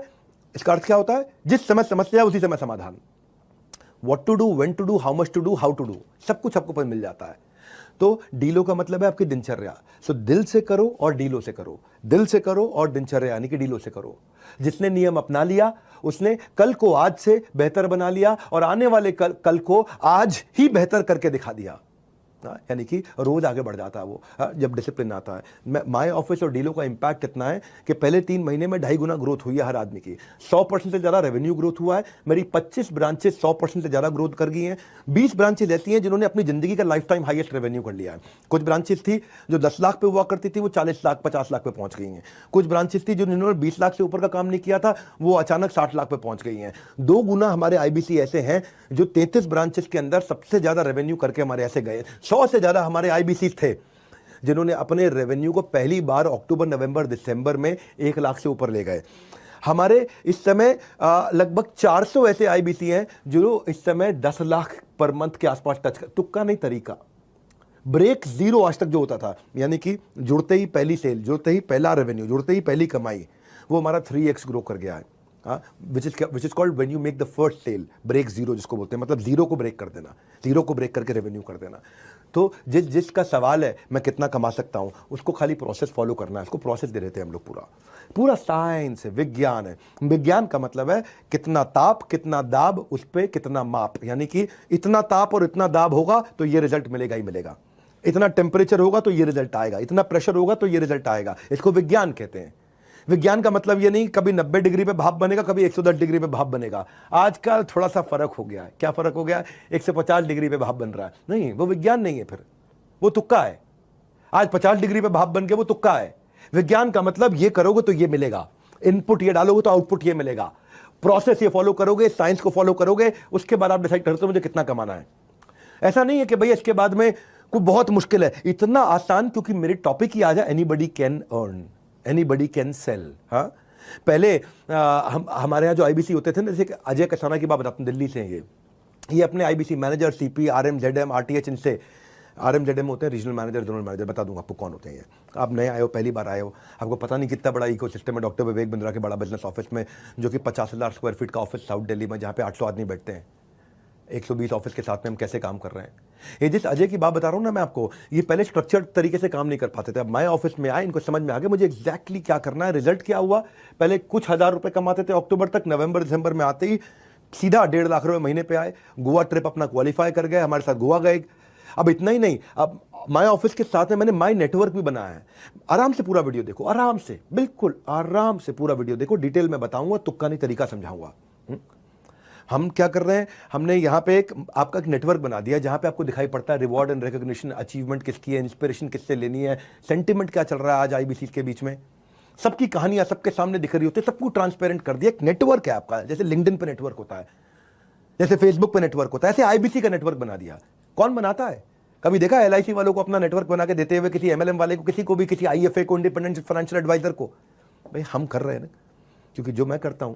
इसका अर्थ क्या होता है? जिस समय समस्या उसी समय समाधान। What to do, when to do, how much to do, how to do, सब कुछ आपको पर मिल जाता है। तो डीलो का मतलब है आपकी दिनचर्या। सो दिल से करो और डीलो से करो, दिल से करो और दिनचर्या यानी कि डीलो से करो। जिसने नियम अपना लिया उसने कल को आज से बेहतर बना लिया और आने वाले कल को आज ही बेहतर करके दिखा दिया। यानी कि रोज आगे बढ़ जाता है वो, जब डिसिप्लिन आता है। माय ऑफिस और डीलो का इंपैक्ट इतना है कि पहले 3 महीने में 2.5 गुना ग्रोथ हुई है हर आदमी की। 100% से ज़्यादा रेवेन्यू ग्रोथ हुआ है। मेरी 25 ब्रांचेस 100% से ज़्यादा ग्रोथ कर गई हैं। 20 ब्रांचेस ऐसी हैं जिन्होंने अपनी ज़िंदगी का लाइफ टाइम हाईएस्ट रेवेन्यू कर लिया है। कुछ ब्रांचेस थी जो 10 लाख पे हुआ करती थी, वो 40 लाख 50 लाख पे पहुंच गई हैं। कुछ ब्रांचेस थी जो जिन्होंने 20 लाख से ऊपर का काम नहीं किया था, वो अचानक 60 लाख पे पहुंच गई हैं। 2 गुना हमारे आईबीसी ऐसे हैं जो 33 ब्रांचेस के अंदर सबसे ज़्यादा रेवेन्यू करके हमारे ऐसे गए। 100 से ज़्यादा हमारे आईबीसी थे जिन्होंने अपने रेवेन्यू को पहली बार अक्टूबर, नवंबर, दिसंबर में 1 लाख से ऊपर ले गए। हमारे इस समय लगभग 400 ऐसे आईबीसी हैं जो इस समय 10 लाख पर मंथ के आसपास टच कर। तुक्का नहीं, तरीका। ब्रेक जीरो आज तक जो होता था, यानी कि जुड़ते ही पहली सेल, जुड़ते ही पहला रेवेन्यू, जुड़ते ही पहली कमाई, वो हमारा 3x ग्रो कर गया है। Which is called when you make the first sale, break zero जिसको बोलते हैं, मतलब जीरो को ब्रेक कर देना, जीरो को ब्रेक करके रेवेन्यू कर देना। तो जिसका सवाल है मैं कितना कमा सकता हूं, उसको खाली प्रोसेस फॉलो करना है। उसको प्रोसेस दे देते हैं हम लोग। पूरा साइंस है, विज्ञान है। विज्ञान का मतलब है कितना ताप, कितना दाब, उस पर कितना माप। यानी कि इतना ताप और इतना दाब होगा तो ये रिजल्ट मिलेगा ही मिलेगा, इतना टेम्परेचर होगा तो ये रिजल्ट आएगा, इतना प्रेशर होगा तो ये रिजल्ट आएगा। इसको विज्ञान कहते हैं। विज्ञान का मतलब ये नहीं कभी 90 डिग्री पे भाप बनेगा, कभी 110 डिग्री पे भाप बनेगा। आजकल थोड़ा सा फर्क हो गया है। क्या फर्क हो गया है? 150 डिग्री पे भाप बन रहा है। नहीं, वो विज्ञान नहीं है, फिर वो तुक्का है। आज 50 डिग्री पे भाप बन के वो तुक्का है। विज्ञान का मतलब ये करोगे तो ये मिलेगा, इनपुट ये डालोगे तो आउटपुट ये मिलेगा, प्रोसेस ये फॉलो करोगे, साइंस को फॉलो करोगे, उसके बाद आप डिसाइड करते हो मुझे कितना कमाना है। ऐसा नहीं है कि भैया इसके बाद में कोई बहुत मुश्किल है। इतना आसान, क्योंकि मेरे टॉपिक ही आ जाए, anybody can earn, anybody can sell. हाँ, पहले हमारे यहाँ जो आईबीसी होते थे ना, जैसे अजय कसाना की बात बताता हूँ, दिल्ली से हैं ये अपने IBC manager, CP, RM, ZM, RTH, इनसे आरएम जेडएम होते हैं रीजनल मैनेजर, जोनल मैनेजर, बता दूंगा आपको कौन होते हैं ये। आप नए आए हो, पहली बार आए हो, आपको पता नहीं कितना बड़ा इकोसिस्टम है डॉक्टर विवेक बिंद्रा के बड़ा बिजनेस ऑफिस में, जो कि 50,000 स्क्वायर फीट का ऑफिस साउथ दिल्ली में, जहाँ पे 800 आदमी बैठते हैं। 120 ऑफिस के साथ में हम कैसे काम कर रहे हैं। ये जिस अजय की बात बता रहा हूँ ना मैं आपको, ये पहले स्ट्रक्चर्ड तरीके से काम नहीं कर पाते थे। अब मैं ऑफिस में आए, इनको समझ में आ गया मुझे एग्जैक्टली क्या करना है। रिजल्ट क्या हुआ? पहले कुछ हज़ार रुपए कमाते थे अक्टूबर तक, नवंबर दिसंबर में आते ही सीधा 1.5 लाख रुपए महीने पे आए। गोवा ट्रिप अपना क्वालिफाई कर गए, हमारे साथ गोवा गए। अब इतना ही नहीं, अब माय ऑफिस के साथ में मैंने माय नेटवर्क भी बनाया है। आराम से पूरा वीडियो देखो, आराम से, बिल्कुल आराम से पूरा वीडियो देखो, डिटेल में बताऊंगा, तुक्का नहीं तरीका समझाऊंगा। हम क्या कर रहे हैं, हमने यहाँ पे आपका एक नेटवर्क बना दिया जहाँ पे आपको दिखाई पड़ता है रिवॉर्ड एंड रिकॉग्निशन, अचीवमेंट किसकी है, इंस्पिरेशन किससे लेनी है, सेंटिमेंट क्या चल रहा है आज आईबीसी के बीच में। सबकी कहानियां सबके सामने दिख रही होती है, सबको ट्रांसपेरेंट कर दिया। एक नेटवर्क है आपका, जैसे लिंक्डइन पे नेटवर्क होता है, जैसे फेसबुक पे नेटवर्क होता है, ऐसे आईबीसी का नेटवर्क बना दिया। कौन बनाता है? कभी देखा एलआईसी वालों को अपना नेटवर्क बना के देते हुए, किसी एमएलएम वाले को, किसी को भी, किसी आईएफए को, इंडिपेंडेंट फाइनेंशियल एडवाइजर को? भाई हम कर रहे हैं ना, क्योंकि जो मैं करता हूं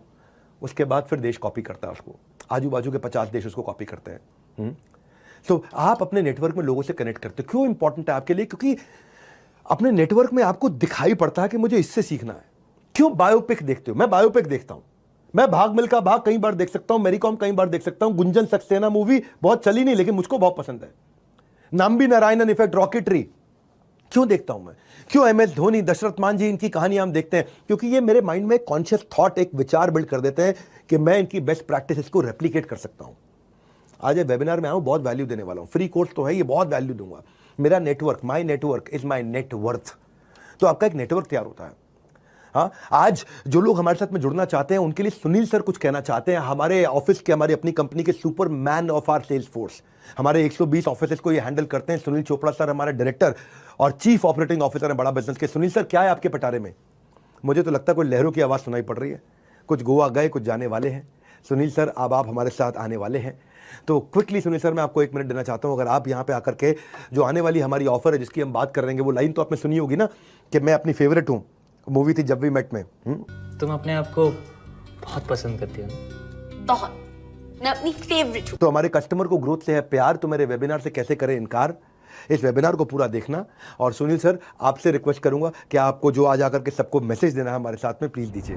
उसके बाद फिर देश कॉपी करता है उसको, आजू बाजू के 50 देश उसको कॉपी करते हैं। तो आप अपने नेटवर्क में लोगों से कनेक्ट करते हो। क्यों इंपॉर्टेंट है आपके लिए? क्योंकि अपने नेटवर्क में आपको दिखाई पड़ता है कि मुझे इससे सीखना है। क्यों बायोपिक देखते हो? मैं बायोपिक देखता हूं। मैं भाग मिल्खा भाग कई बार देख सकता हूं, मेरी कॉम कई बार देख सकता हूं, गुंजन सक्सेना मूवी बहुत चली नहीं लेकिन मुझको बहुत पसंद है। नाम्बी नारायणन इफेक्ट, रॉकेटरी क्यों देखता हूं मैं? क्यों एमएस धोनी, दशरथ मांझी, इनकी कहानी हम देखते हैं? क्योंकि ये मेरे माइंड में कॉन्शियस थॉट, एक विचार बिल्ड कर देते हैं कि मैं इनकी बेस्ट प्रैक्टिस को रेप्लिकेट कर सकता हूं। आज ये वेबिनार में आऊं, बहुत वैल्यू देने वाला हूं। फ्री कोर्स तो है, ये बहुत वैल्यू दूंगा। मेरा network, my network is my net worth. तो आपका एक नेटवर्क तैयार होता है। हाँ, आज जो लोग हमारे साथ में जुड़ना चाहते हैं उनके लिए सुनील सर कुछ कहना चाहते हैं। हमारे ऑफिस के, हमारी अपनी कंपनी के super man of our sales force, हमारे 120 ऑफिस को ये हैंडल करते हैं। सुनील चोपड़ा सर हमारे डायरेक्टर और चीफ ऑपरेटिंग ऑफिसर हैं बड़ा बिजनेस के। सुनील सर, क्या है आपके पटारे में? मुझे तो लगता है कोई लहरों की आवाज़ सुनाई पड़ रही है। कुछ गोवा गए, कुछ जाने वाले हैं। सुनील सर, अब आप हमारे साथ आने वाले हैं, तो क्विकली सुनील सर मैं आपको 1 मिनट देना चाहता हूं। अगर आप यहां पे आकर के जो आने वाली हमारी ऑफर है जिसकी हम बात कर रहे हैं, वो लाइन तो आपने सुनी होगी ना कि मैं अपनी फेवरेट हूं, मूवी थी जब वी मेट में। तुम अपने आप को बहुत पसंद करती हो ना? बहुत, मैं अपनी फेवरेट हूँ। तो हमारे कस्टमर को ग्रोथ से है प्यार, तो मेरे वेबिनार से कैसे करें इनकार? इस वेबिनार को पूरा देखना। और सुनील सर, आपसे रिक्वेस्ट करूंगा कि आपको जो आज आकर के सबको मैसेज देना है हमारे साथ में, प्लीज दीजिए।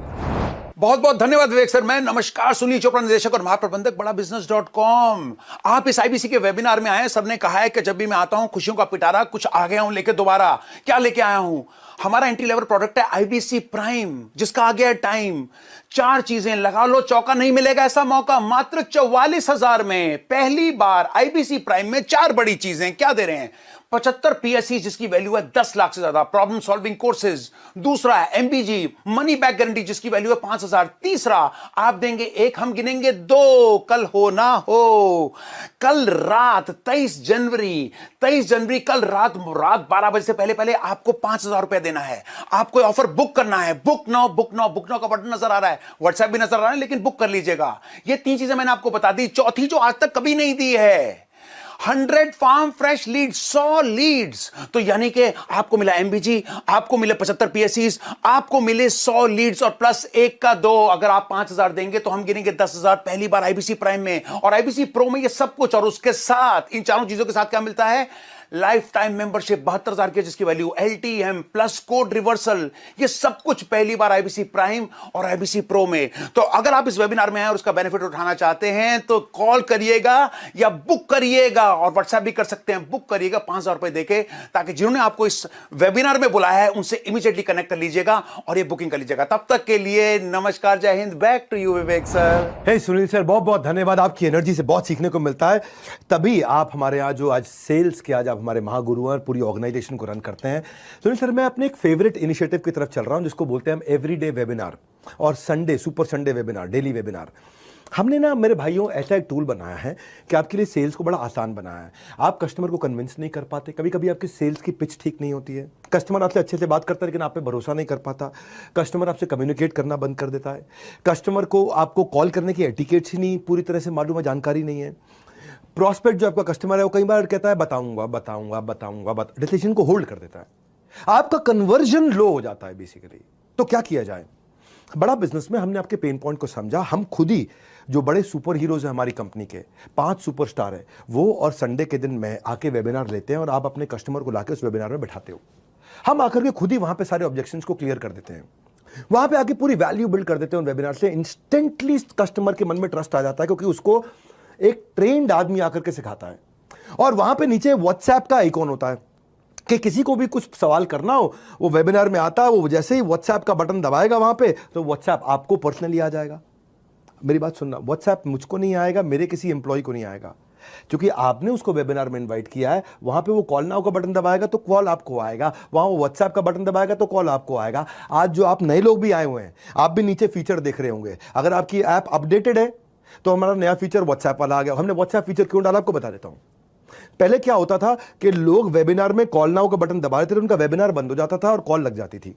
बहुत बहुत धन्यवाद विवेक सर। मैं नमस्कार, सुनील चोपड़ा, निदेशक और महाप्रबंधक बड़ा business.com। आप इस आईबीसी के वेबिनार में आए। सर ने कहा है कि जब भी मैं आता हूं खुशियों का पिटारा कुछ आ गया हूं लेके। दोबारा क्या लेके आया हूं? हमारा एंट्री लेवल प्रोडक्ट है आईबीसी प्राइम, जिसका आ गया है टाइम। 4 चीजें लगा लो, चौका नहीं मिलेगा ऐसा मौका। मात्र 44,000 में पहली बार आईबीसी प्राइम में 4 बड़ी चीजें क्या दे रहे हैं? 75 पीएससी जिसकी वैल्यू है 10 लाख से ज्यादा, प्रॉब्लम सॉल्विंग कोर्सेज। दूसरा है एमबीजी मनी बैक गारंटी जिसकी वैल्यू है 5,000। तीसरा आप देंगे 1, हम गिनेंगे 2। कल हो ना हो, कल रात 23 जनवरी कल रात 12 बजे से पहले आपको 5,000 रुपए देना है। आपको ऑफर बुक करना है। बुक नाउ का बटन नजर आ रहा है, व्हाट्सएप भी नजर आ रहा है, लेकिन बुक कर लीजिएगा। ये 3 चीजें मैंने आपको बता दी। चौथी जो आज तक कभी नहीं दी है, 100 फार्म फ्रेश लीड्स, 100 लीड्स। तो यानी कि आपको मिला एमबीजी, आपको मिले 75 पीएससीज, आपको मिले 100 लीड्स और प्लस 1 का 2। अगर आप 5,000 देंगे तो हम गिनेंगे 10,000 पहली बार आईबीसी प्राइम में। और आईबीसी प्रो में ये सब कुछ, और उसके साथ इन चारों चीजों के साथ क्या मिलता है? लाइफ टाइम मेंबरशिप 72,000 की, जिसकी value LTM plus code reversal. ये सब कुछ पहली बार आईबीसी प्राइम और आईबीसी प्रो में। तो अगर आप इस वेबिनार में आए और उसका बेनिफिट उठाना चाहते हैं तो कॉल करिएगा या बुक करिएगा, और व्हाट्सएप भी कर सकते हैं। बुक करिएगा 5,000 रुपए देके, ताकि जिन्होंने आपको इस वेबिनार में बुलाया है उनसे इमीडिएटली कनेक्ट कर लीजिएगा और ये बुकिंग कर लीजिएगा। तब तक के लिए नमस्कार, जय हिंद। Back to you Vivek sir. Hey Sunil sir, बहुत बहुत धन्यवाद। आपकी एनर्जी से बहुत सीखने को मिलता है। तभी आप हमारे यहाँ जो आज सेल्स के, आज आप हमारे महागुरु और पूरी ऑर्गेनाइजेशन को रन करते हैं। सुनील सर, मैं अपने एक फेवरेट इनिशिएटिव की तरफ चल रहा हूं, जिसको बोलते हैं हम एवरीडे वेबिनार और Sunday super Sunday webinar, daily webinar. हमने ना मेरे भाइयों ऐसा एक टूल बनाया है कि आपके लिए सेल्स को बड़ा आसान बनाया है। आप कस्टमर को कन्विंस नहीं कर पाते, कभी कभी आपकी सेल्स की पिच ठीक नहीं होती है, कस्टमर आपसे अच्छे से बात करता है लेकिन आप पे भरोसा नहीं कर पाता, कस्टमर आपसे कम्युनिकेट करना बंद कर देता है, कस्टमर को आपको कॉल करने की एटिकेट्स ही नहीं पूरी तरह से मालूम है, जानकारी नहीं है। प्रॉस्पेक्ट जो आपका कस्टमर है वो कई बार कहता है बताऊंगा, डिसीजन को होल्ड कर देता है, आपका कन्वर्जन लो हो जाता है बेसिकली। तो क्या किया जाए? बड़ा बिजनेस में हमने आपके पेन पॉइंट को समझा। हम खुद ही जो बड़े सुपर हीरोज हैं हमारी कंपनी के, 5 सुपरस्टार है वो, और संडे के दिन में आके वेबिनार लेते हैं और आप अपने कस्टमर को लाके उस वेबिनार में बैठाते हो। हम आकर के खुद ही वहां पे सारे ऑब्जेक्शंस को क्लियर कर देते हैं, वहां पे आके पूरी वैल्यू बिल्ड कर देते हैं उन वेबिनार से। इंस्टेंटली कस्टमर के मन में ट्रस्ट आ जाता है, क्योंकि उसको एक ट्रेंड आदमी आकर के सिखाता है। और वहां पे नीचे व्हाट्सएप का आइकॉन होता है कि किसी को भी कुछ सवाल करना हो, वो वेबिनार में आता है, वो जैसे ही व्हाट्सएप का बटन दबाएगा वहां पे, तो व्हाट्सएप आपको पर्सनली आ जाएगा। मेरी बात सुनना, व्हाट्सएप मुझको नहीं आएगा, मेरे किसी एम्प्लॉय को नहीं आएगा, क्योंकि आपने उसको वेबिनार में इनवाइट किया है। वहां पे वो कॉल नाउ का बटन दबाएगा तो कॉल आपको आएगा, वहां वो व्हाट्सएप का बटन दबाएगा तो कॉल आपको आएगा। आज जो आप नए लोग भी आए हुए हैं, आप भी नीचे फीचर देख रहे होंगे। अगर आपकी ऐप अपडेटेड है तो हमारा नया फीचर व्हाट्सएप वाला आ गया। हमने व्हाट्सएप फीचर क्यों डाला आपको बता देता हूं। पहले क्या होता था कि लोग वेबिनार में कॉल नाउ का बटन दबा देते थे, उनका वेबिनार बंद हो जाता था और कॉल लग जाती थी।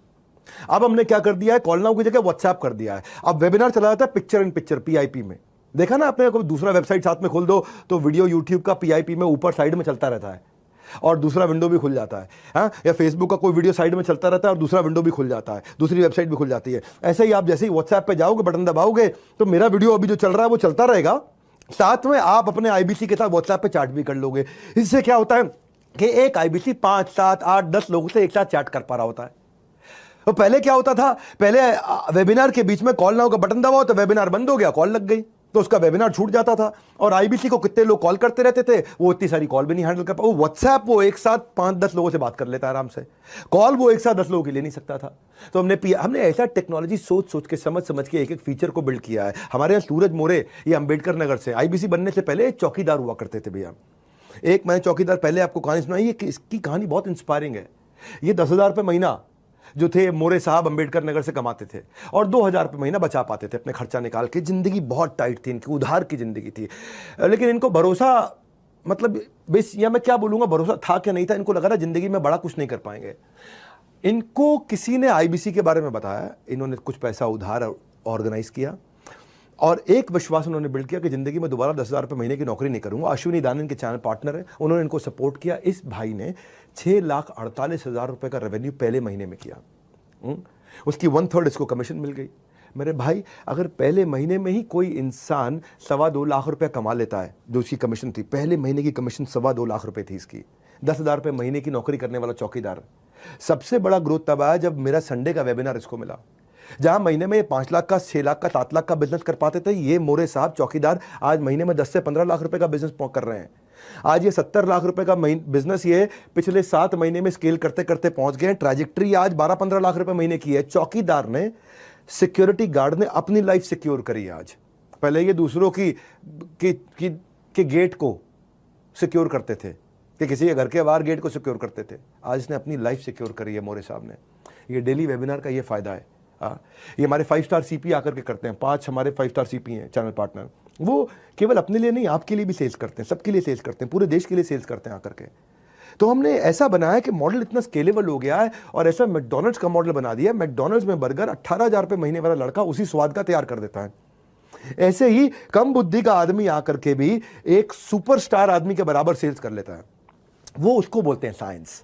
अब हमने क्या कर दिया है, कॉल नाउ की जगह व्हाट्सएप कर दिया है। अब वेबिनार चला जाता है पिक्चर इन पिक्चर, पीआईपी में। देखा ना आपने, कोई दूसरा वेबसाइट साथ में खोल दो तो वीडियो यूट्यूब का पीआईपी में ऊपर साइड में चलता रहता है और दूसरा विंडो भी खुल जाता है। हाँ, या फेसबुक का कोई वीडियो साइड में चलता रहता है और दूसरा विंडो भी खुल जाता है, दूसरी वेबसाइट भी खुल जाती है। ऐसे ही आप जैसे ही व्हाट्सएप पे जाओगे, बटन दबाओगे तो मेरा वीडियो अभी जो चल रहा है वो चलता रहेगा, साथ में आप अपने आईबीसी के साथ व्हाट्सएप पे चैट भी कर लोगे। इससे क्या होता है कि एक आईबीसी 5, 7, 8, 10 लोगों से एक साथ चैट कर पा रहा होता है। तो पहले क्या होता था, पहले वेबिनार के बीच में कॉल नाउ का बटन दबाओ तो वेबिनार बंद हो गया, कॉल लग गई तो उसका वेबिनार छूट जाता था। और आईबीसी को कितने लोग कॉल करते रहते थे, वो इतनी सारी कॉल भी नहीं हैंडल कर पाता। वो व्हाट्सएप वो एक साथ 5-10 लोगों से बात कर लेता है आराम से, कॉल वो एक साथ 10 लोगों के ले नहीं सकता था। तो हमने ऐसा टेक्नोलॉजी सोच के समझ के एक फीचर को बिल्ड किया है। हमारे यहाँ सूरज मोरे, ये अंबेडकर नगर से, आईबीसी बनने से पहले एक चौकीदार हुआ करते थे भैया। एक मैंने चौकीदार पहले आपको कहानी सुनाई, इसकी कहानी बहुत इंस्पायरिंग है। ये 10,000 रुपये महीना जो थे मोरे साहब अंबेडकर नगर से कमाते थे और 2,000 रुपये महीना बचा पाते थे अपने खर्चा निकाल के। जिंदगी बहुत टाइट थी इनकी, उधार की जिंदगी थी, लेकिन इनको भरोसा, मतलब या मैं क्या बोलूँगा, भरोसा था क्या नहीं था, इनको लगा था जिंदगी में बड़ा कुछ नहीं कर पाएंगे। इनको किसी ने आईबीसी के बारे में बताया, इन्होंने कुछ पैसा उधार ऑर्गेनाइज किया और एक विश्वास उन्होंने बिल्ड किया कि जिंदगी में दोबारा 10,000 रुपये महीने की नौकरी नहीं करूंगा। अश्विनी दानन के चैनल पार्टनर है, उन्होंने इनको सपोर्ट किया। इस भाई ने 6,48,000 रुपये का रेवेन्यू पहले महीने में किया। उसकी 1/3 इसको कमीशन मिल गई। मेरे भाई, अगर पहले महीने में ही कोई इंसान 2.25 लाख रुपया कमा लेता है, जो उसकी कमीशन थी, पहले महीने की कमीशन 2.25 लाख रुपये थी इसकी, 10,000 रुपये महीने की नौकरी करने वाला चौकीदार। सबसे बड़ा ग्रोथ तब आया जब मेरा संडे का वेबिनार इसको मिला। जहां महीने में 5 लाख का, 6 लाख का, 7 लाख का बिजनेस कर पाते थे, ये मोरे साहब चौकीदार आज महीने में 10 से 15 लाख रुपए का बिजनेस कर रहे हैं। आज ये 70 लाख रुपए का बिजनेस ये पिछले 7 महीने में स्केल करते करते पहुंच गए। ट्रैजेक्टरी आज 12-15 लाख रुपए महीने की है। चौकीदार ने, सिक्योरिटी गार्ड ने अपनी लाइफ सिक्योर करी आज। पहले ये दूसरों की गेट को सिक्योर करते थे, कि किसी के घर के बाहर गेट को सिक्योर करते थे। आज इसने अपनी लाइफ सिक्योर करी है मोरे साहब ने। ये डेली वेबिनार का ये फायदा है। ये हमारे 5 स्टार सीपी आकर के करते हैं। 5 हमारे 5 स्टार सीपी हैं चैनल पार्टनर। वो केवल अपने लिए नहीं, आपके लिए भी सेल्स करते हैं, सबके लिए सेल्स करते हैं, पूरे देश के लिए सेल्स करते हैं आकर के। तो हमने ऐसा बनाया कि मॉडल इतना स्केलेबल हो गया है, और ऐसा मैकडॉनल्ड्स का मॉडल बना दिया। मैकडॉनल्ड्स में बर्गर 18,000 रुपये महीने वाला लड़का उसी स्वाद का तैयार कर देता है। ऐसे ही कम बुद्धि का आदमी आकर के भी एक सुपरस्टार आदमी के बराबर सेल्स कर लेता है। वो उसको बोलते हैं साइंस।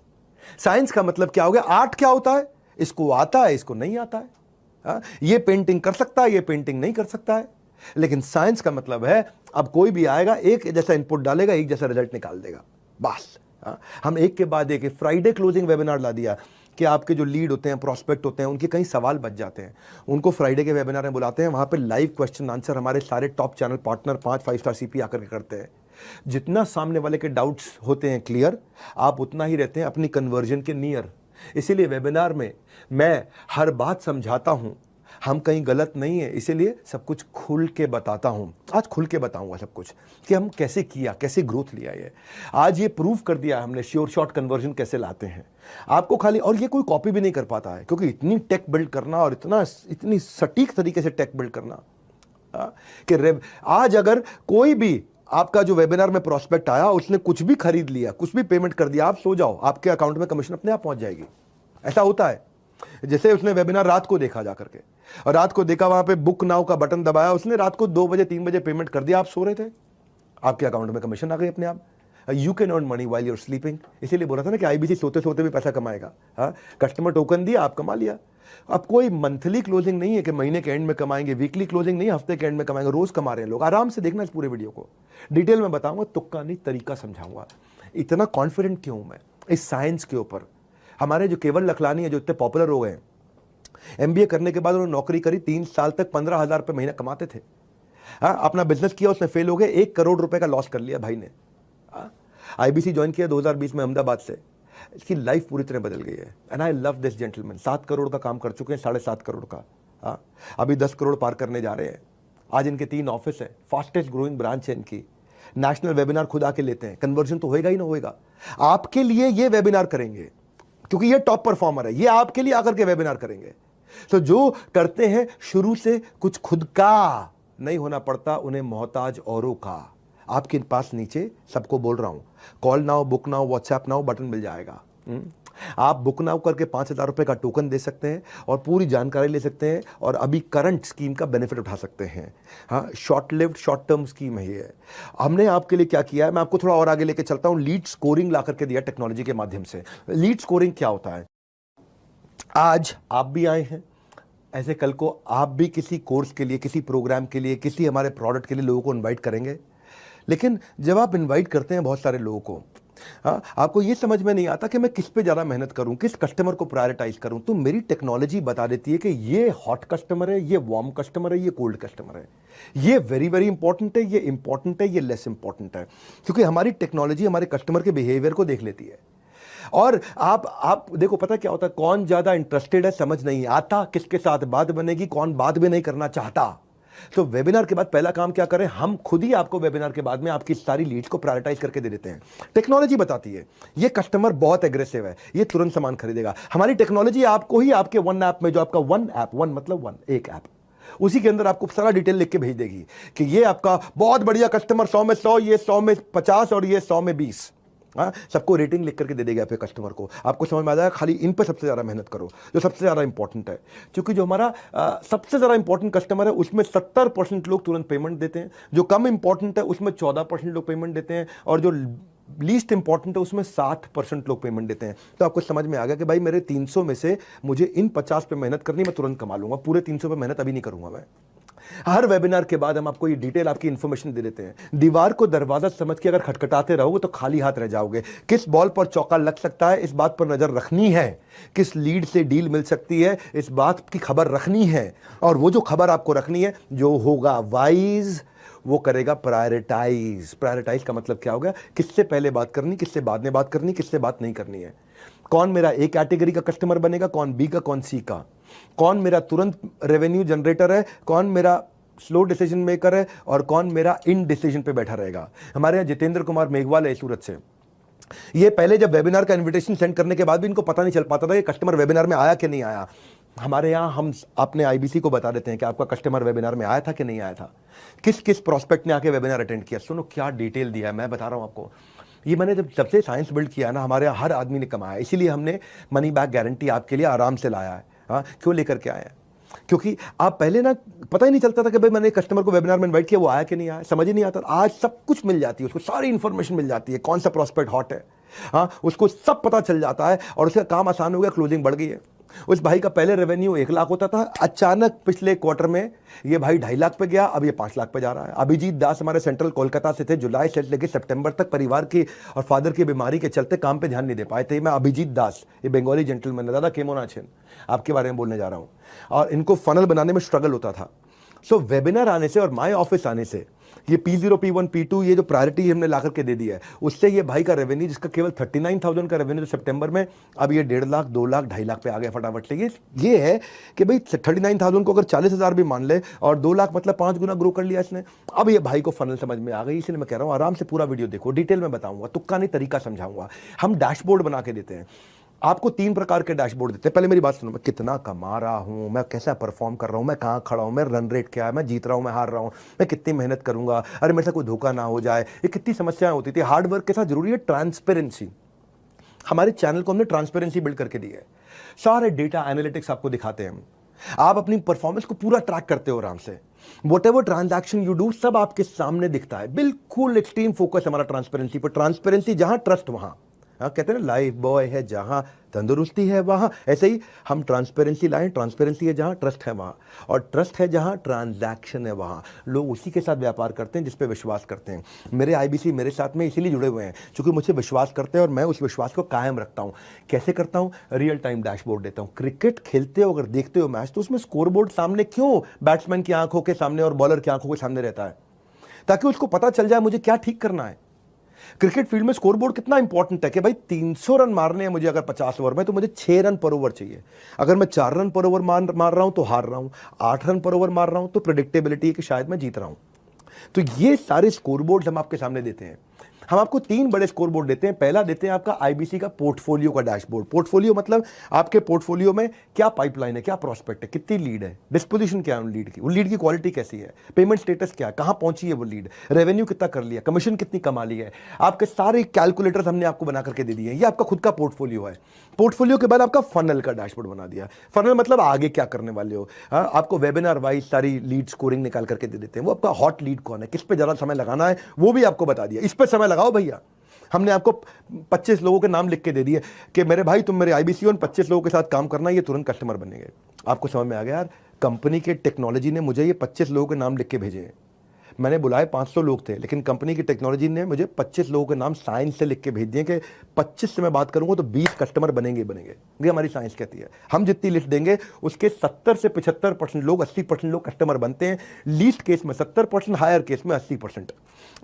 साइंस का मतलब क्या हो गया? आर्ट क्या होता है? इसको आता है, इसको नहीं आता है। ये पेंटिंग कर सकता है, ये पेंटिंग नहीं कर सकता है। लेकिन साइंस का मतलब है अब कोई भी आएगा, एक जैसा इनपुट डालेगा, एक जैसा रिजल्ट निकाल देगा, बस। हम एक के बाद एक फ्राइडे क्लोजिंग वेबिनार ला दिया कि आपके जो लीड होते हैं, प्रोस्पेक्ट होते हैं, उनके कई सवाल बच जाते हैं, उनको फ्राइडे के वेबिनार में बुलाते हैं। वहां पे लाइव क्वेश्चन आंसर हमारे सारे top channel partner 5 star CP आकर के करते हैं। जितना सामने वाले के डाउट्स होते हैं क्लियर, आप उतना ही रहते हैं अपनी कन्वर्जन के नियर। इसीलिए वेबिनार में मैं हर बात समझाता हूं, हम कहीं गलत नहीं है, इसीलिए सब कुछ खुल के बताता हूं। आज खुल के बताऊंगा सब कुछ कि हम कैसे किया, कैसे ग्रोथ लिया। ये आज ये प्रूव कर दिया हमने श्योर शॉट कन्वर्जन कैसे लाते हैं आपको खाली। और ये कोई कॉपी भी नहीं कर पाता है, क्योंकि इतनी टेक बिल्ड करना और इतनी सटीक तरीके से टेक बिल्ड करना कि आज अगर कोई भी आपका जो वेबिनार में प्रोस्पेक्ट आया, उसने कुछ भी खरीद लिया, कुछ भी पेमेंट कर दिया, आप सो जाओ, आपके अकाउंट में कमीशन अपने आप पहुंच जाएगी। ऐसा होता है। जैसे उसने वेबिनार रात को देखा जाकर के, और रात को देखा, वहां पे बुक नाउ का बटन दबाया, उसने रात को 2 बजे 3 बजे पेमेंट कर दिया, आप सो रहे थे, आपके अकाउंट में कमीशन आ गई अपने आप। You can earn money while your sleeping. इसीलिए बोला था ना कि आईबीसी सोते सोते भी पैसा कमाएगा। कस्टमर टोकन दिया, आप कमा लिया। अब कोई मंथली क्लोजिंग नहीं है कि महीने के एंड में कमाएंगे, वीकली क्लोजिंग नहीं, हफ्ते के एंड में कमाएंगे, रोज कमा रहे हैं लोग। आराम से देखना इस पूरे वीडियो को, डिटेल में बताऊंगा, तुक्का नहीं, तरीका समझाऊंगा। इतना कॉन्फिडेंट क्यों मैं इस साइंस के ऊपर? हमारे जो केवल लखलानी है, जो इतने पॉपुलर हो गए, एमबीए करने के बाद उन्होंने नौकरी करी, 3 साल तक 15,000 रुपये महीना कमाते थे। अपना बिजनेस किया, उसमें फेल हो गए, 1 करोड़ रुपए का लॉस कर लिया भाई ने। आईबीसी ज्वाइन किया 2020 में अहमदाबाद से। इसकी लाइफ पूरी तरह बदल गई है। And I love this gentleman. 7 crore का काम कर चुके हैं, 7.5 करोड़ का। अभी 10 करोड़ पार करने जा रहे हैं। आज इनके 3 ऑफिस है, फास्टेस्ट ग्रोइंग ब्रांच है इनकी। नेशनल वेबिनार खुद आके लेते हैं। कन्वर्जन तो होएगा ही ना होएगा। आपके लिए ये वेबिनार करेंगे, क्योंकि ये टॉप परफॉर्मर है, ये आपके लिए आकर के वेबिनार करेंगे। तो जो करते हैं शुरू से, कुछ खुद का नहीं होना पड़ता, उन्हें मोहताज औरों का। आपके पास नीचे सबको बोल रहा हूं, call now, book now, WhatsApp now button मिल जाएगा। आप बुक नाउ करके 5,000 रुपए का टोकन दे सकते हैं और पूरी जानकारी ले सकते हैं, और अभी करंट स्कीम का बेनिफिट उठा सकते हैं। हाँ, short lived, short term scheme है ये। हमने आपके लिए क्या किया है, मैं आपको थोड़ा और आगे लेके चलता हूं। लीड स्कोरिंग ला करके दिया टेक्नोलॉजी के माध्यम से। लीड स्कोरिंग क्या होता है? आज आप भी आए हैं, ऐसे कल को आप भी किसी कोर्स के लिए, किसी प्रोग्राम के लिए, किसी हमारे प्रोडक्ट के लिए लोगों को इन्वाइट करेंगे। लेकिन जब आप इनवाइट करते हैं बहुत सारे लोगों को, आपको ये समझ में नहीं आता कि मैं किस पे ज़्यादा मेहनत करूं, किस कस्टमर को प्रायोरिटाइज करूं। तो मेरी टेक्नोलॉजी बता देती है कि ये हॉट कस्टमर है, ये वार्म कस्टमर है, ये कोल्ड कस्टमर है, ये वेरी वेरी इंपॉर्टेंट है, ये इंपॉर्टेंट है, ये लेस इंपॉर्टेंट है। क्योंकि हमारी टेक्नोलॉजी हमारे कस्टमर के बिहेवियर को देख लेती है। और आप देखो, पता क्या होता है, कौन ज़्यादा इंटरेस्टेड है समझ नहीं आता, किसके साथ बात बनेगी, कौन बात भी नहीं करना चाहता। तो वेबिनार के बाद पहला काम क्या करें, हम खुद ही आपको वेबिनार के बाद में आपकी सारी लीड्स को प्रायोरिटाइज करके दे देते हैं। टेक्नोलॉजी बताती है ये कस्टमर बहुत एग्रेसिव है, ये तुरंत सामान खरीदेगा। हमारी टेक्नोलॉजी आपको ही आपके वन ऐप में, जो आपका वन ऐप, वन मतलब वन, एक ऐप, उसी के अंदर आपको सारा डिटेल लिख के भेज देगी कि ये आपका बहुत बढ़िया कस्टमर, 100 में 100, ये 100 में 50 और ये 100 में 20। सबको रेटिंग लिख करके दे देगा आपके कस्टमर को। आपको समझ में आ जाएगा, खाली इन पे सबसे ज़्यादा मेहनत करो, जो सबसे ज़्यादा इंपॉर्टेंट है। क्योंकि जो हमारा सबसे ज़्यादा इंपॉर्टेंट कस्टमर है, उसमें 70% लोग तुरंत पेमेंट देते हैं। जो कम इंपॉर्टेंट है उसमें 14% लोग पेमेंट देते हैं, और जो लीस्ट इंपॉर्टेंट है उसमें 60% लोग पेमेंट देते हैं। तो आपको समझ में आ गया कि भाई मेरे 300 में से मुझे इन 50 पे मेहनत करनी, मैं तुरंत कमा लूंगा। पूरे 300 पे मेहनत अभी नहीं करूंगा मैं। हर वेबिनार के बाद हम आपको ये डिटेल आपकी इंफॉर्मेशन दे देते हैं। दीवार को दरवाजा समझ के अगर खटखटाते रहोगे तो खाली हाथ रह जाओगे। किस बॉल पर चौका लग सकता है इस बात पर नजर रखनी है, किस लीड से डील मिल सकती है इस बात की खबर रखनी है, और वो जो खबर आपको रखनी है, जो होगा वाइज वो करेगा प्रायोरिटाइज। प्रायोरिटाइज का मतलब क्या होगा, किससे पहले बात करनी, किससे बाद में बात करनी, किससे बात नहीं करनी है। कौन मेरा ए कैटेगरी का कस्टमर बनेगा, कौन बी का, कौन सी का, कौन मेरा तुरंत रेवेन्यू जनरेटर है, कौन मेरा स्लो डिसीजन मेकर है, और कौन मेरा इन डिसीजन पे बैठा रहेगा। हमारे यहाँ जितेंद्र कुमार मेघवाल है सूरत से। ये पहले जब वेबिनार का इनविटेशन सेंड करने के बाद भी इनको पता नहीं चल पाता था कि कस्टमर वेबिनार में आया कि नहीं आया। हमारे यहाँ हम अपने आईबीसी को बता देते हैं कि आपका कस्टमर वेबिनार में आया था कि नहीं आया था, किस किस प्रोस्पेक्ट ने आके वेबिनार अटेंड किया। सुनो क्या डिटेल दिया है, मैं बता रहा हूँ आपको। ये मैंने जब से साइंस बिल्ड किया ना, हमारे यहाँ हर आदमी ने कमाया, इसीलिए हमने मनी बैक गारंटी आपके लिए आराम से लाया है। हाँ, क्यों लेकर के आए हैं? क्योंकि आप पहले ना पता ही नहीं चलता था कि भाई मैंने कस्टमर को वेबिनार में इनवाइट किया, वो आया कि नहीं आया, समझ ही नहीं आता। आज सब कुछ मिल जाती है उसको, सारी इंफॉर्मेशन मिल जाती है, कौन सा प्रोस्पेक्ट हॉट है, हाँ उसको सब पता चल जाता है, और उसका काम आसान हो गया, क्लोजिंग बढ़ गई है। उस भाई का पहले रेवेन्यू 1 लाख होता था, अचानक पिछले क्वार्टर में ये भाई 2.5 लाख पे गया, अब ये 5 लाख पे जा रहा है। अभिजीत दास हमारे सेंट्रल कोलकाता से थे, जुलाई से लेकर सितंबर तक परिवार की और फादर की बीमारी के चलते काम पे ध्यान नहीं दे पाए थे। मैं अभिजीत दास, ये बंगाली जेंटलमैन है, दादा केमोना छेन, आपके बारे में बोलने जा रहा हूँ। और इनको फनल बनाने में स्ट्रगल होता था। सो वेबिनार आने से और माय ऑफिस आने से ये P0, P1, P2 ये जो प्रायोरिटी हमने ला करके दे दी है, उससे ये भाई का रेवेन्यू जिसका केवल 39,000 का रेवेन्यू था सितंबर में, अब ये 1.5 लाख, 2 लाख, 2.5 लाख पे आ गया फटाफट से। ये है कि भाई 39,000 को अगर 40,000 भी मान ले और 2 लाख मतलब 5 गुना ग्रो कर लिया इसने। अब ये भाई को फनल समझ में आ गई, इसलिए मैं कह रहा हूँ आराम से पूरा वीडियो देखो, डिटेल में बताऊंगा, तुक्का नहीं तरीका समझाऊंगा। हम डैशबोर्ड बना के देते हैं आपको, 3 प्रकार के डैशबोर्ड देते हैं। पहले मेरी बात सुनो, मैं कितना कमा रहा हूं, मैं कैसा परफॉर्म कर रहा हूं, मैं कहां खड़ा हूं, मैं रन रेट क्या है, मैं जीत रहा हूं, मैं हार रहा हूं, मैं कितनी मेहनत करूंगा, अरे मेरे से कोई धोखा ना हो जाए, ये कितनी समस्याएं होती थी। हार्ड वर्क के साथ जरूरी है ट्रांसपेरेंसी। हमारे चैनल को हमने ट्रांसपेरेंसी बिल्ड करके दी है, सारे डेटा एनालिटिक्स आपको दिखाते हैं हम, आप अपनी परफॉर्मेंस को पूरा ट्रैक करते हो आराम से। Whatever ट्रांजैक्शन यू डू सब आपके सामने दिखता है, बिल्कुल एक्सट्रीम फोकस हमारा ट्रांसपेरेंसी पर। ट्रांसपेरेंसी जहां, ट्रस्ट वहां। हाँ, कहते हैं ना लाइफ बॉय है जहां, तंदुरुस्ती है वहां। ऐसे ही हम ट्रांसपेरेंसी लाएं, ट्रांसपेरेंसी है जहां, ट्रस्ट है वहां, और ट्रस्ट है जहां, ट्रांजैक्शन है वहां। लोग उसी के साथ व्यापार करते हैं जिस पे विश्वास करते हैं। मेरे आईबीसी मेरे साथ में इसीलिए जुड़े हुए हैं क्योंकि मुझसे विश्वास करते हैं और मैं उस विश्वास को कायम रखता हूं। कैसे करता हूं? रियल टाइम डैशबोर्ड देता हूं। क्रिकेट खेलते हो अगर देखते हो मैच, तो उसमें स्कोरबोर्ड सामने क्यों बैट्समैन की आंखों के सामने और बॉलर की आंखों के सामने रहता है? ताकि उसको पता चल जाए मुझे क्या ठीक करना है। क्रिकेट फील्ड में स्कोरबोर्ड कितना इंपॉर्टेंट है कि भाई 300 रन मारने हैं मुझे अगर 50 ओवर में, तो मुझे 6 रन पर ओवर चाहिए। अगर मैं 4 रन पर ओवर मार रहा हूं तो हार रहा हूं, 8 रन पर ओवर मार रहा हूं तो प्रेडिक्टेबिलिटी है कि शायद मैं जीत रहा हूं। तो ये सारे स्कोरबोर्ड हम आपके सामने देते हैं। हम आपको 3 बड़े स्कोरबोर्ड देते हैं। पहला देते हैं आपका आईबीसी का पोर्टफोलियो का डैशबोर्ड। पोर्टफोलियो मतलब आपके पोर्टफोलियो में क्या पाइपलाइन है, क्या प्रोस्पेक्ट है, कितनी लीड है, डिस्पोजिशन क्या है उन लीड की, उन लीड की क्वालिटी कैसी है, पेमेंट स्टेटस क्या है, कहां पहुंची है वो लीड, रेवेन्यू कितना कर लिया, कमीशन कितनी कमा ली है। आपके सारे कैलकुलेटर्स हमने आपको बना करके दे दिए हैं। ये आपका खुद का पोर्टफोलियो है। पोर्टफोलियो के बाद आपका फनल का डैशबोर्ड बना दिया। फनल मतलब आगे क्या करने वाले हो। आपको वेबिनार वाइज सारी लीड स्कोरिंग निकाल करके दे देते हैं। वो आपका हॉट लीड कौन है, किस पे ज्यादा समय लगाना है, वो भी आपको बता दिया। इस पे समय लगाओ भैया। हमने आपको 25 लोगों के नाम लिख के दे दिए कि मेरे भाई तुम मेरे आईबीसी और 25 लोगों के साथ काम करना, ये तुरंत कस्टमर बनेंगे। आपको समझ में आ गया यार, कंपनी के टेक्नोलॉजी ने मुझे ये 25 लोगों के नाम लिख के भेजे हैं। मैंने बुलाए 500 लोग थे, लेकिन कंपनी की टेक्नोलॉजी ने मुझे 25 लोगों के नाम साइंस से लिख के भेज दिए कि 25 से मैं बात करूंगा तो 20 कस्टमर बनेंगे बनेंगे। ये हमारी साइंस कहती है। हम जितनी लिस्ट देंगे उसके 70 से 75% लोग, 80% लोग कस्टमर बनते हैं। लीस्ट केस में 70%, हायर केस में 80%।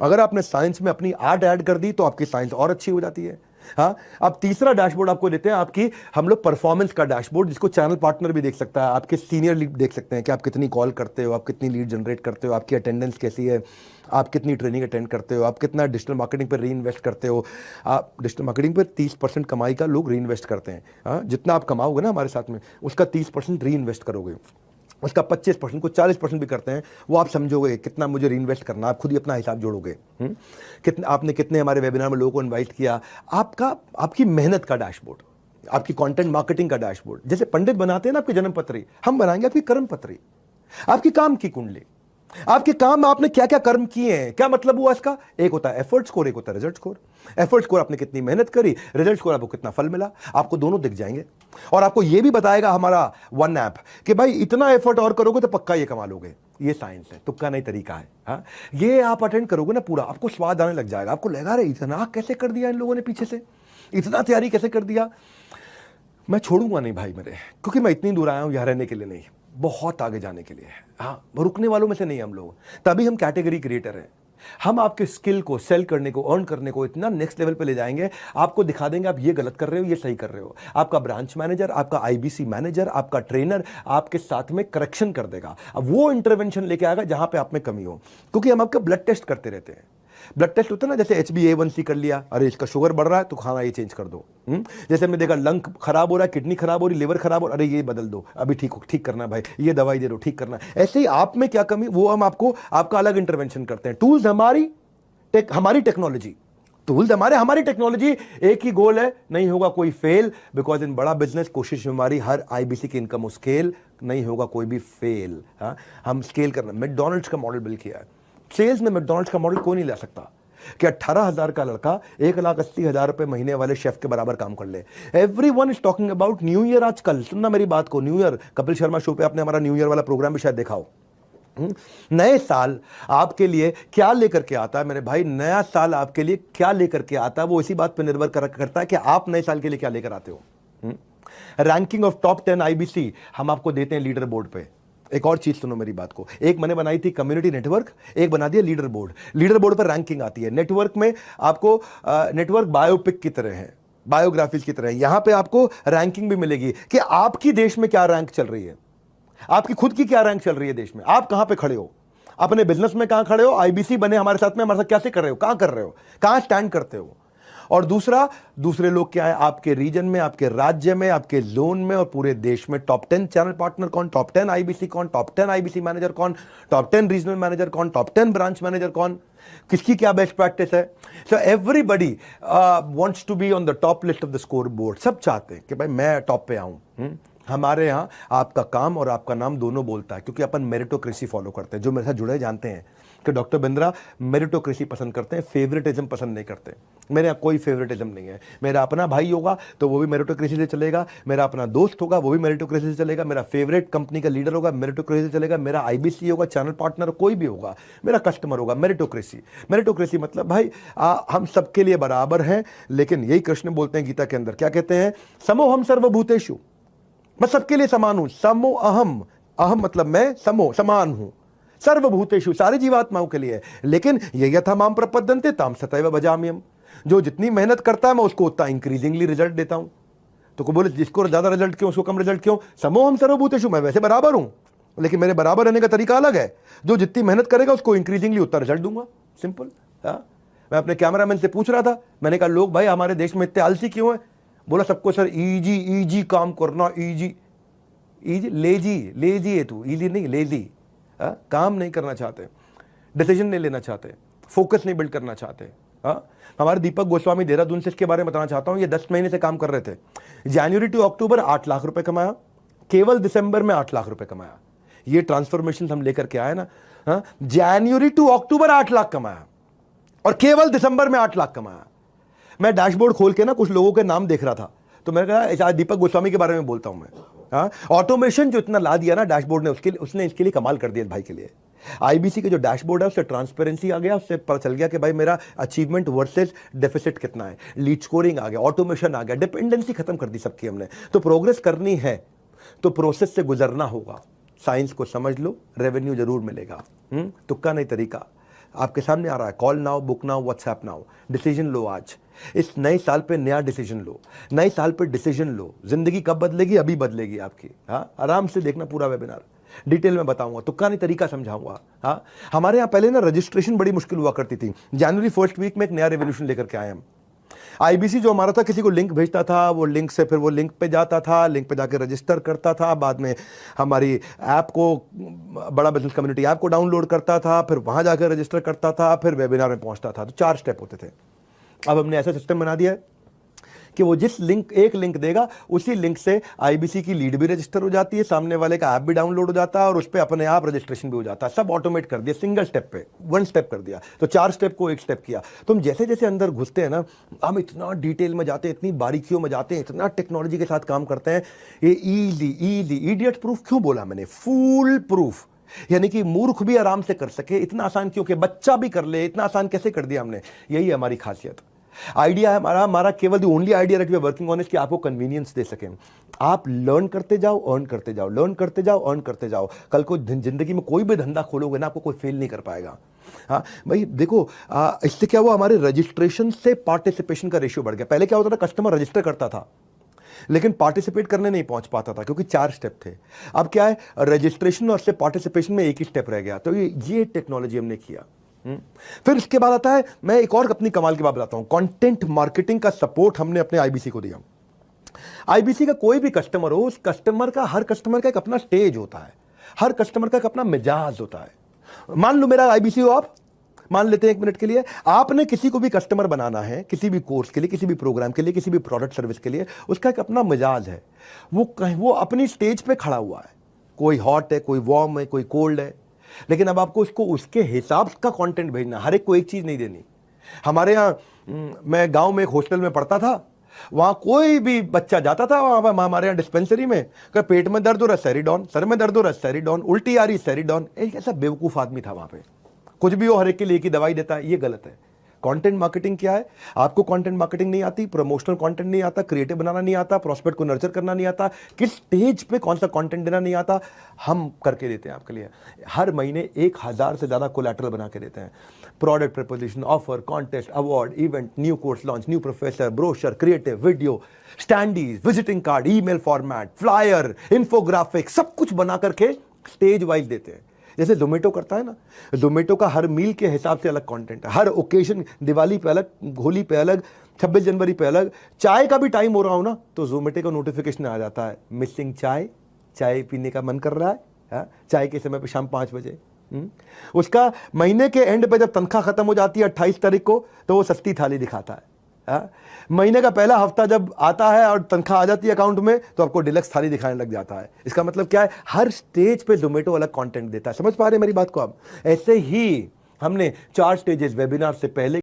अगर आपने साइंस में अपनी आर्ट ऐड कर दी तो आपकी साइंस और अच्छी हो जाती है। हाँ, अब तीसरा डैशबोर्ड आपको देते हैं आपकी हम लोग परफॉर्मेंस का डैशबोर्ड, जिसको चैनल पार्टनर भी देख सकता है, आपके सीनियर लीड देख सकते हैं कि आप कितनी कॉल करते हो, आप कितनी लीड जनरेट करते हो, आपकी अटेंडेंस कैसी है, आप कितनी ट्रेनिंग अटेंड करते हो, आप कितना डिजिटल मार्केटिंग पर री इन्वेस्ट करते हो। आप डिजिटल मार्केटिंग पर 30% कमाई का लोग री इन्वेस्ट करते हैं। हाँ, जितना आप कमाओगे ना हमारे साथ में, उसका 30% री इन्वेस्ट करोगे, उसका 25% को 40% भी करते हैं। वो आप समझोगे कितना मुझे री इन्वेस्ट करना, आप खुद ही अपना हिसाब जोड़ोगे। कितने आपने कितने हमारे वेबिनार में लोगों को इन्वाइट किया, आपकी मेहनत का डैशबोर्ड, आपकी कंटेंट मार्केटिंग का डैशबोर्ड। जैसे पंडित बनाते हैं ना आपकी जन्म पत्री, हम बनाएंगे आपकी कर्म पत्री, आपकी काम की कुंडली। आपके काम में आपने क्या क्या कर्म किए हैं, क्या मतलब हुआ इसका? एक होता है एफर्ट स्कोर, एक होता है रिजल्ट स्कोर। एफर्ट स्कोर आपने कितनी मेहनत करी, रिजल्ट स्कोर आपको कितना फल मिला, आपको दोनों दिख जाएंगे। और आपको यह भी बताएगा हमारा वन ऐप कि भाई इतना एफर्ट और करोगे तो पक्का ये कमा लोगे। ये साइंस है, तुक्का नहीं तरीका है। हाँ, ये आप अटेंड करोगे ना पूरा, आपको स्वाद आने लग जाएगा। आपको लगा रहे इतना कैसे कर दिया इन लोगों ने, पीछे से इतना तैयारी कैसे कर दिया। मैं छोड़ूंगा नहीं भाई मेरे, क्योंकि मैं इतनी दूर आया हूं यहाँ रहने के लिए नहीं, बहुत आगे जाने के लिए। हाँ, रुकने वालों में से नहीं हम लोग, तभी हम कैटेगरी क्रिएटर हैं। हम आपके स्किल को सेल करने को, अर्न करने को इतना नेक्स्ट लेवल पे ले जाएंगे, आपको दिखा देंगे आप ये गलत कर रहे हो, ये सही कर रहे हो। आपका ब्रांच मैनेजर, आपका आईबीसी मैनेजर, आपका ट्रेनर आपके साथ में करेक्शन कर देगा। अब वो इंटरवेंशन लेके आएगा जहां पे आप में कमी हो, क्योंकि हम आपका ब्लड टेस्ट करते रहते हैं। ब्लड टेस्ट होता है ना, जैसे HbA1c कर लिया, अरे इसका शुगर बढ़ रहा है तो खाना ये चेंज कर दो। जैसे हमने देखा लंग खराब हो रहा है, किडनी खराब हो रही, लिवर खराब हो रहा है, अरे ये बदल दो, अभी ठीक करना है भाई, ये दवाई दे दो, ठीक करना है। ऐसे ही आप में क्या कमी, वो हम आपको आपका अलग इंटरवेंशन करते हैं। टूल्स हमारी टेक्नोलॉजी, टूल्स हमारी टेक्नोलॉजी, एक ही गोल है, नहीं होगा कोई फेल। बिकॉज इन बड़ा बिजनेस कोशिश हमारी हर IBC की इनकम स्केल, नहीं होगा कोई भी फेल। हाँ, हम स्केल करना, मैकडॉनल्ड्स का मॉडल बिल्ड किया है। सेल्स में मैकडॉनल्ड्स का मॉडल कोई नहीं ला सकता कि 18,000 का लड़का 1,80,000 रुपए महीने वाले शेफ के बराबर काम कर ले। Everyone is talking about new year. आजकल सुनना मेरी बात को, new year, Kapil Sharma show पे आपने हमारा न्यू ईयर वाला प्रोग्राम भी शायद देखा हो। नए साल आपके लिए क्या लेकर के आता है मेरे भाई, नया साल आपके लिए क्या लेकर के आता है, वो इसी बात पर निर्भर करता है कि आप नए साल के लिए क्या लेकर आते हो। रैंकिंग ऑफ टॉप 10 IBC हम आपको देते हैं लीडर बोर्ड पे। एक और चीज सुनो मेरी बात को, एक मैंने बनाई थी कम्युनिटी नेटवर्क, एक बना दिया लीडर बोर्ड। लीडर बोर्ड पर रैंकिंग आती है, नेटवर्क में आपको नेटवर्क बायोपिक की तरह है, बायोग्राफीज की तरह है। यहां पे आपको रैंकिंग भी मिलेगी कि आपकी देश में क्या रैंक चल रही है, आपकी खुद की क्या रैंक चल रही है देश में, आप कहां पे खड़े हो, अपने बिजनेस में कहां खड़े हो, IBC बने हमारे साथ में, हमारे साथ कैसे कर रहे हो, कहां कर रहे हो, कहां स्टैंड करते हो। और दूसरा, दूसरे लोग क्या है आपके रीजन में, आपके राज्य में, आपके जोन में और पूरे देश में टॉप 10 चैनल पार्टनर कौन, टॉप 10 IBC कौन, टॉप 10 IBC मैनेजर कौन, टॉप 10 रीजनल मैनेजर कौन, टॉप 10 ब्रांच मैनेजर कौन, किसकी क्या बेस्ट प्रैक्टिस है। So everybody wants to be on the top list of the scoreboard. सब चाहते हैं कि भाई मैं टॉप पे आऊं। हमारे यहाँ आपका काम और आपका नाम दोनों बोलता है, क्योंकि अपन मेरिटोक्रेसी फॉलो करते हैं। जो मेरे साथ जुड़े जानते हैं कि डॉक्टर बिंद्रा मेरिटोक्रेसी पसंद करते हैं, फेवरेटिज्म पसंद नहीं करते। मेरे यहाँ कोई फेवरेटिज्म नहीं है। मेरा अपना भाई होगा तो वो भी मेरिटोक्रेसी से चलेगा, मेरा अपना दोस्त होगा वो भी मेरिटोक्रेसी से चलेगा, मेरा फेवरेट कंपनी का लीडर होगा मेरिटोक्रेसी से चलेगा, मेरा IBC होगा, चैनल पार्टनर कोई भी होगा, मेरा कस्टमर होगा, मेरिटोक्रेसी। मेरिटोक्रेसी मतलब भाई हम सबके लिए बराबर हैं। लेकिन यही कृष्ण बोलते हैं गीता के अंदर, क्या कहते हैं, समोहम सर्वभूतेषु, मैं सबके लिए समान हूं। समो अहम, अहम मतलब मैं, समो समान हूं, सर्वभूतेषु सारी जीवात्माओं के लिए। लेकिन ये यथा माम प्रपद्यन्ते ताम सतैव भजाम्यहम्, जो जितनी मेहनत करता है मैं उसको उतना इंक्रीजिंगली रिजल्ट देता हूं। तो बोले जिसको ज्यादा रिजल्ट क्यों, उसको कम रिजल्ट क्यों, समोहम सर्वभूतेषु, मैं वैसे बराबर हूं लेकिन मेरे बराबर रहने का तरीका अलग है। जो जितनी मेहनत करेगा उसको इंक्रीजिंगली उतना रिजल्ट दूंगा, सिंपल। मैं अपने कैमरामैन से पूछ रहा था, मैंने कहा लोग भाई हमारे देश में इतने आलसी क्यों है। बोला सबको सर इजी काम करना, इजी लेजी है तू, इजी नहीं लेजी। काम नहीं करना चाहते, डिसीजन नहीं लेना चाहते, फोकस नहीं बिल्ड करना चाहते। हमारे दीपक गोस्वामी देहरादून से इसके बारे में बताना चाहता हूं। ये 10 महीने से काम कर रहे थे। जनवरी टू अक्टूबर 8 लाख रुपए कमाया, केवल दिसंबर में 8 लाख रुपए कमाया। ये ट्रांसफॉर्मेशन हम लेकर के आए ना। जनवरी टू अक्टूबर 8 लाख कमाया और केवल दिसंबर में 8 लाख कमाया। मैं डैशबोर्ड खोल के ना कुछ लोगों के नाम देख रहा था, तो मैंने कहा आज दीपक गोस्वामी के बारे में बोलता हूं मैं। ऑटोमेशन जो इतना ला दिया ना डैशबोर्ड ने, उसने इसके लिए कमाल कर दिया भाई के लिए। IBC के जो डैशबोर्ड है उससे ट्रांसपेरेंसी आ गया, उससे पता चल गया कि भाई मेरा अचीवमेंट वर्सेस डेफिसिट कितना है, लीड स्कोरिंग आ गया, ऑटोमेशन आ गया, डिपेंडेंसी खत्म कर दी सबकी हमने। तो प्रोग्रेस करनी है तो प्रोसेस से गुजरना होगा। साइंस को समझ लो, रेवेन्यू जरूर मिलेगा। तुक्का नहीं तरीका आपके सामने आ रहा है। Call now, book now, WhatsApp now, decision लो आज। इस नए साल पे नया डिसीजन लो, नए साल पे डिसीजन लो। जिंदगी कब बदलेगी, अभी बदलेगी आपकी। आराम से देखना पूरा वेबिनार, डिटेल में बताऊंगा, तुक्का नहीं तरीका समझाऊंगा। हमारे यहाँ पहले ना रजिस्ट्रेशन बड़ी मुश्किल हुआ करती थी। जनवरी फर्स्ट वीक में एक नया रेवोल्यूशन लेकर के आए हम। IBC जो हमारा था, किसी को लिंक भेजता था, वो लिंक से फिर वो लिंक पे जाता था, लिंक पे जाके रजिस्टर करता था, बाद में हमारी ऐप को, बड़ा बिजनेस कम्युनिटी ऐप को डाउनलोड करता था, फिर वहां जाकर रजिस्टर करता था, फिर वेबिनार में पहुंचता था। तो 4 स्टेप होते थे। अब हमने ऐसा सिस्टम बना दिया है कि वो जिस लिंक एक लिंक देगा उसी लिंक से आईबीसी की लीड भी रजिस्टर हो जाती है, सामने वाले का ऐप भी डाउनलोड हो जाता है और उस पर अपने आप रजिस्ट्रेशन भी हो जाता है। सब ऑटोमेट कर दिया, सिंगल स्टेप पे, वन स्टेप कर दिया। तो 4 स्टेप को 1 स्टेप किया। तो हम जैसे जैसे अंदर घुसते हैं ना, हम इतना डिटेल में जाते हैं, इतनी बारीकियों में जाते हैं, इतना टेक्नोलॉजी के साथ काम करते हैं। ये इजी इडियट प्रूफ क्यों बोला मैंने? फूल प्रूफ, यानी कि मूर्ख भी आराम से कर सके, इतना आसान क्योंकि बच्चा भी कर ले, इतना आसान कैसे कर दिया हमने? यही है हमारी खासियत। आइडिया है हमारा केवल the only idea that we are working on is कि आपको कन्वीनियंस दे सकें। आप लर्न करते जाओ, अर्न करते जाओ, लर्न करते जाओ, अर्न करते जाओ। कल को जिंदगी में कोई भी धंधा खोलोगे ना, आपको कोई फेल नहीं कर पाएगा। हाँ भाई देखो, इससे क्या हुआ, हमारे रजिस्ट्रेशन से पार्टिसिपेशन का रेशियो बढ़ गया। पहले क्या होता था, कस्टमर रजिस्टर करता था लेकिन पार्टिसिपेट करने नहीं पहुंच पाता था क्योंकि 4 स्टेप थे। अब क्या है, रजिस्ट्रेशन और से पार्टिसिपेशन में 1 ही स्टेप रह गया। तो ये टेक्नोलॉजी हमने किया। फिर इसके बाद आता है, मैं एक और अपनी कमाल की बात बताता हूं, कंटेंट मार्केटिंग का सपोर्ट हमने अपने आईबीसी को दिया। आईबीसी का कोई भी कस्टमर हो, उस कस्टमर का, हर कस्टमर का एक अपना स्टेज होता है, हर कस्टमर का एक अपना मिजाज होता है। मान लो मेरा आईबीसी हो आप, मान लेते हैं 1 मिनट के लिए, आपने किसी को भी कस्टमर बनाना है, किसी भी कोर्स के लिए, किसी भी प्रोग्राम के लिए, किसी भी प्रोडक्ट सर्विस के लिए, उसका एक अपना मिजाज है। वो अपनी स्टेज पे खड़ा हुआ है, कोई हॉट है, कोई वार्म है, कोई कोल्ड है, लेकिन अब आपको उसको उसके हिसाब का कंटेंट भेजना, हर एक को एक चीज नहीं देनी। हमारे यहाँ, मैं गांव में एक हॉस्टल में पढ़ता था, वहां कोई भी बच्चा जाता था, वहां हमारे यहाँ डिस्पेंसरी में, पेट में दर्द हो रहा है सेरिडॉन, सर में दर्द हो रहा है सेरिडॉन, उल्टी आ रही सेरिडॉन। एक ऐसा बेवकूफ आदमी था वहां पे, कुछ भी हो हर एक के लिए की दवाई देता है। ये गलत है। कंटेंट मार्केटिंग क्या है? आपको कंटेंट मार्केटिंग नहीं आती, प्रमोशनल कंटेंट नहीं आता, क्रिएटिव बनाना नहीं आता, प्रोस्पेक्ट को नर्चर करना नहीं आता, किस स्टेज पे कौन सा कंटेंट देना नहीं आता, हम करके देते हैं आपके लिए। हर महीने 1000 से ज्यादा कोलैटरल बना के देते हैं। Product proposition, offer, contest, award, event, new course launch, new professor, brochure, creative, video, standees, visiting card, email format, flyer, infographic, सब कुछ बना करके स्टेज वाइज देते हैं। जैसे जोमेटो करता है ना, जोमेटो का हर मील के हिसाब से अलग कंटेंट है, हर ओकेजन, दिवाली पे अलग, होली पे अलग, 26 जनवरी पे अलग। चाय का भी टाइम हो रहा हो ना, तो जोमेटो का नोटिफिकेशन आ जाता है, मिसिंग चाय, चाय पीने का मन कर रहा है, चाय के समय पे शाम 5 बजे। उसका महीने के एंड पे जब तनख्वाह खत्म हो जाती है 28 तारीख को, तो वो सस्ती थाली दिखाता है। महीने का पहला हफ्ता जब आता है और तनख्वाह आ जाती है अकाउंट में, तो आपको डिलक्स थाली दिखाने लग जाता है। इसका मतलब क्या है, हर स्टेज पे जोमेटो अलग कंटेंट देता है। समझ पा रहे हैं मेरी बात को आप? ऐसे ही हमने 4 स्टेजेस वेबिनार से पहले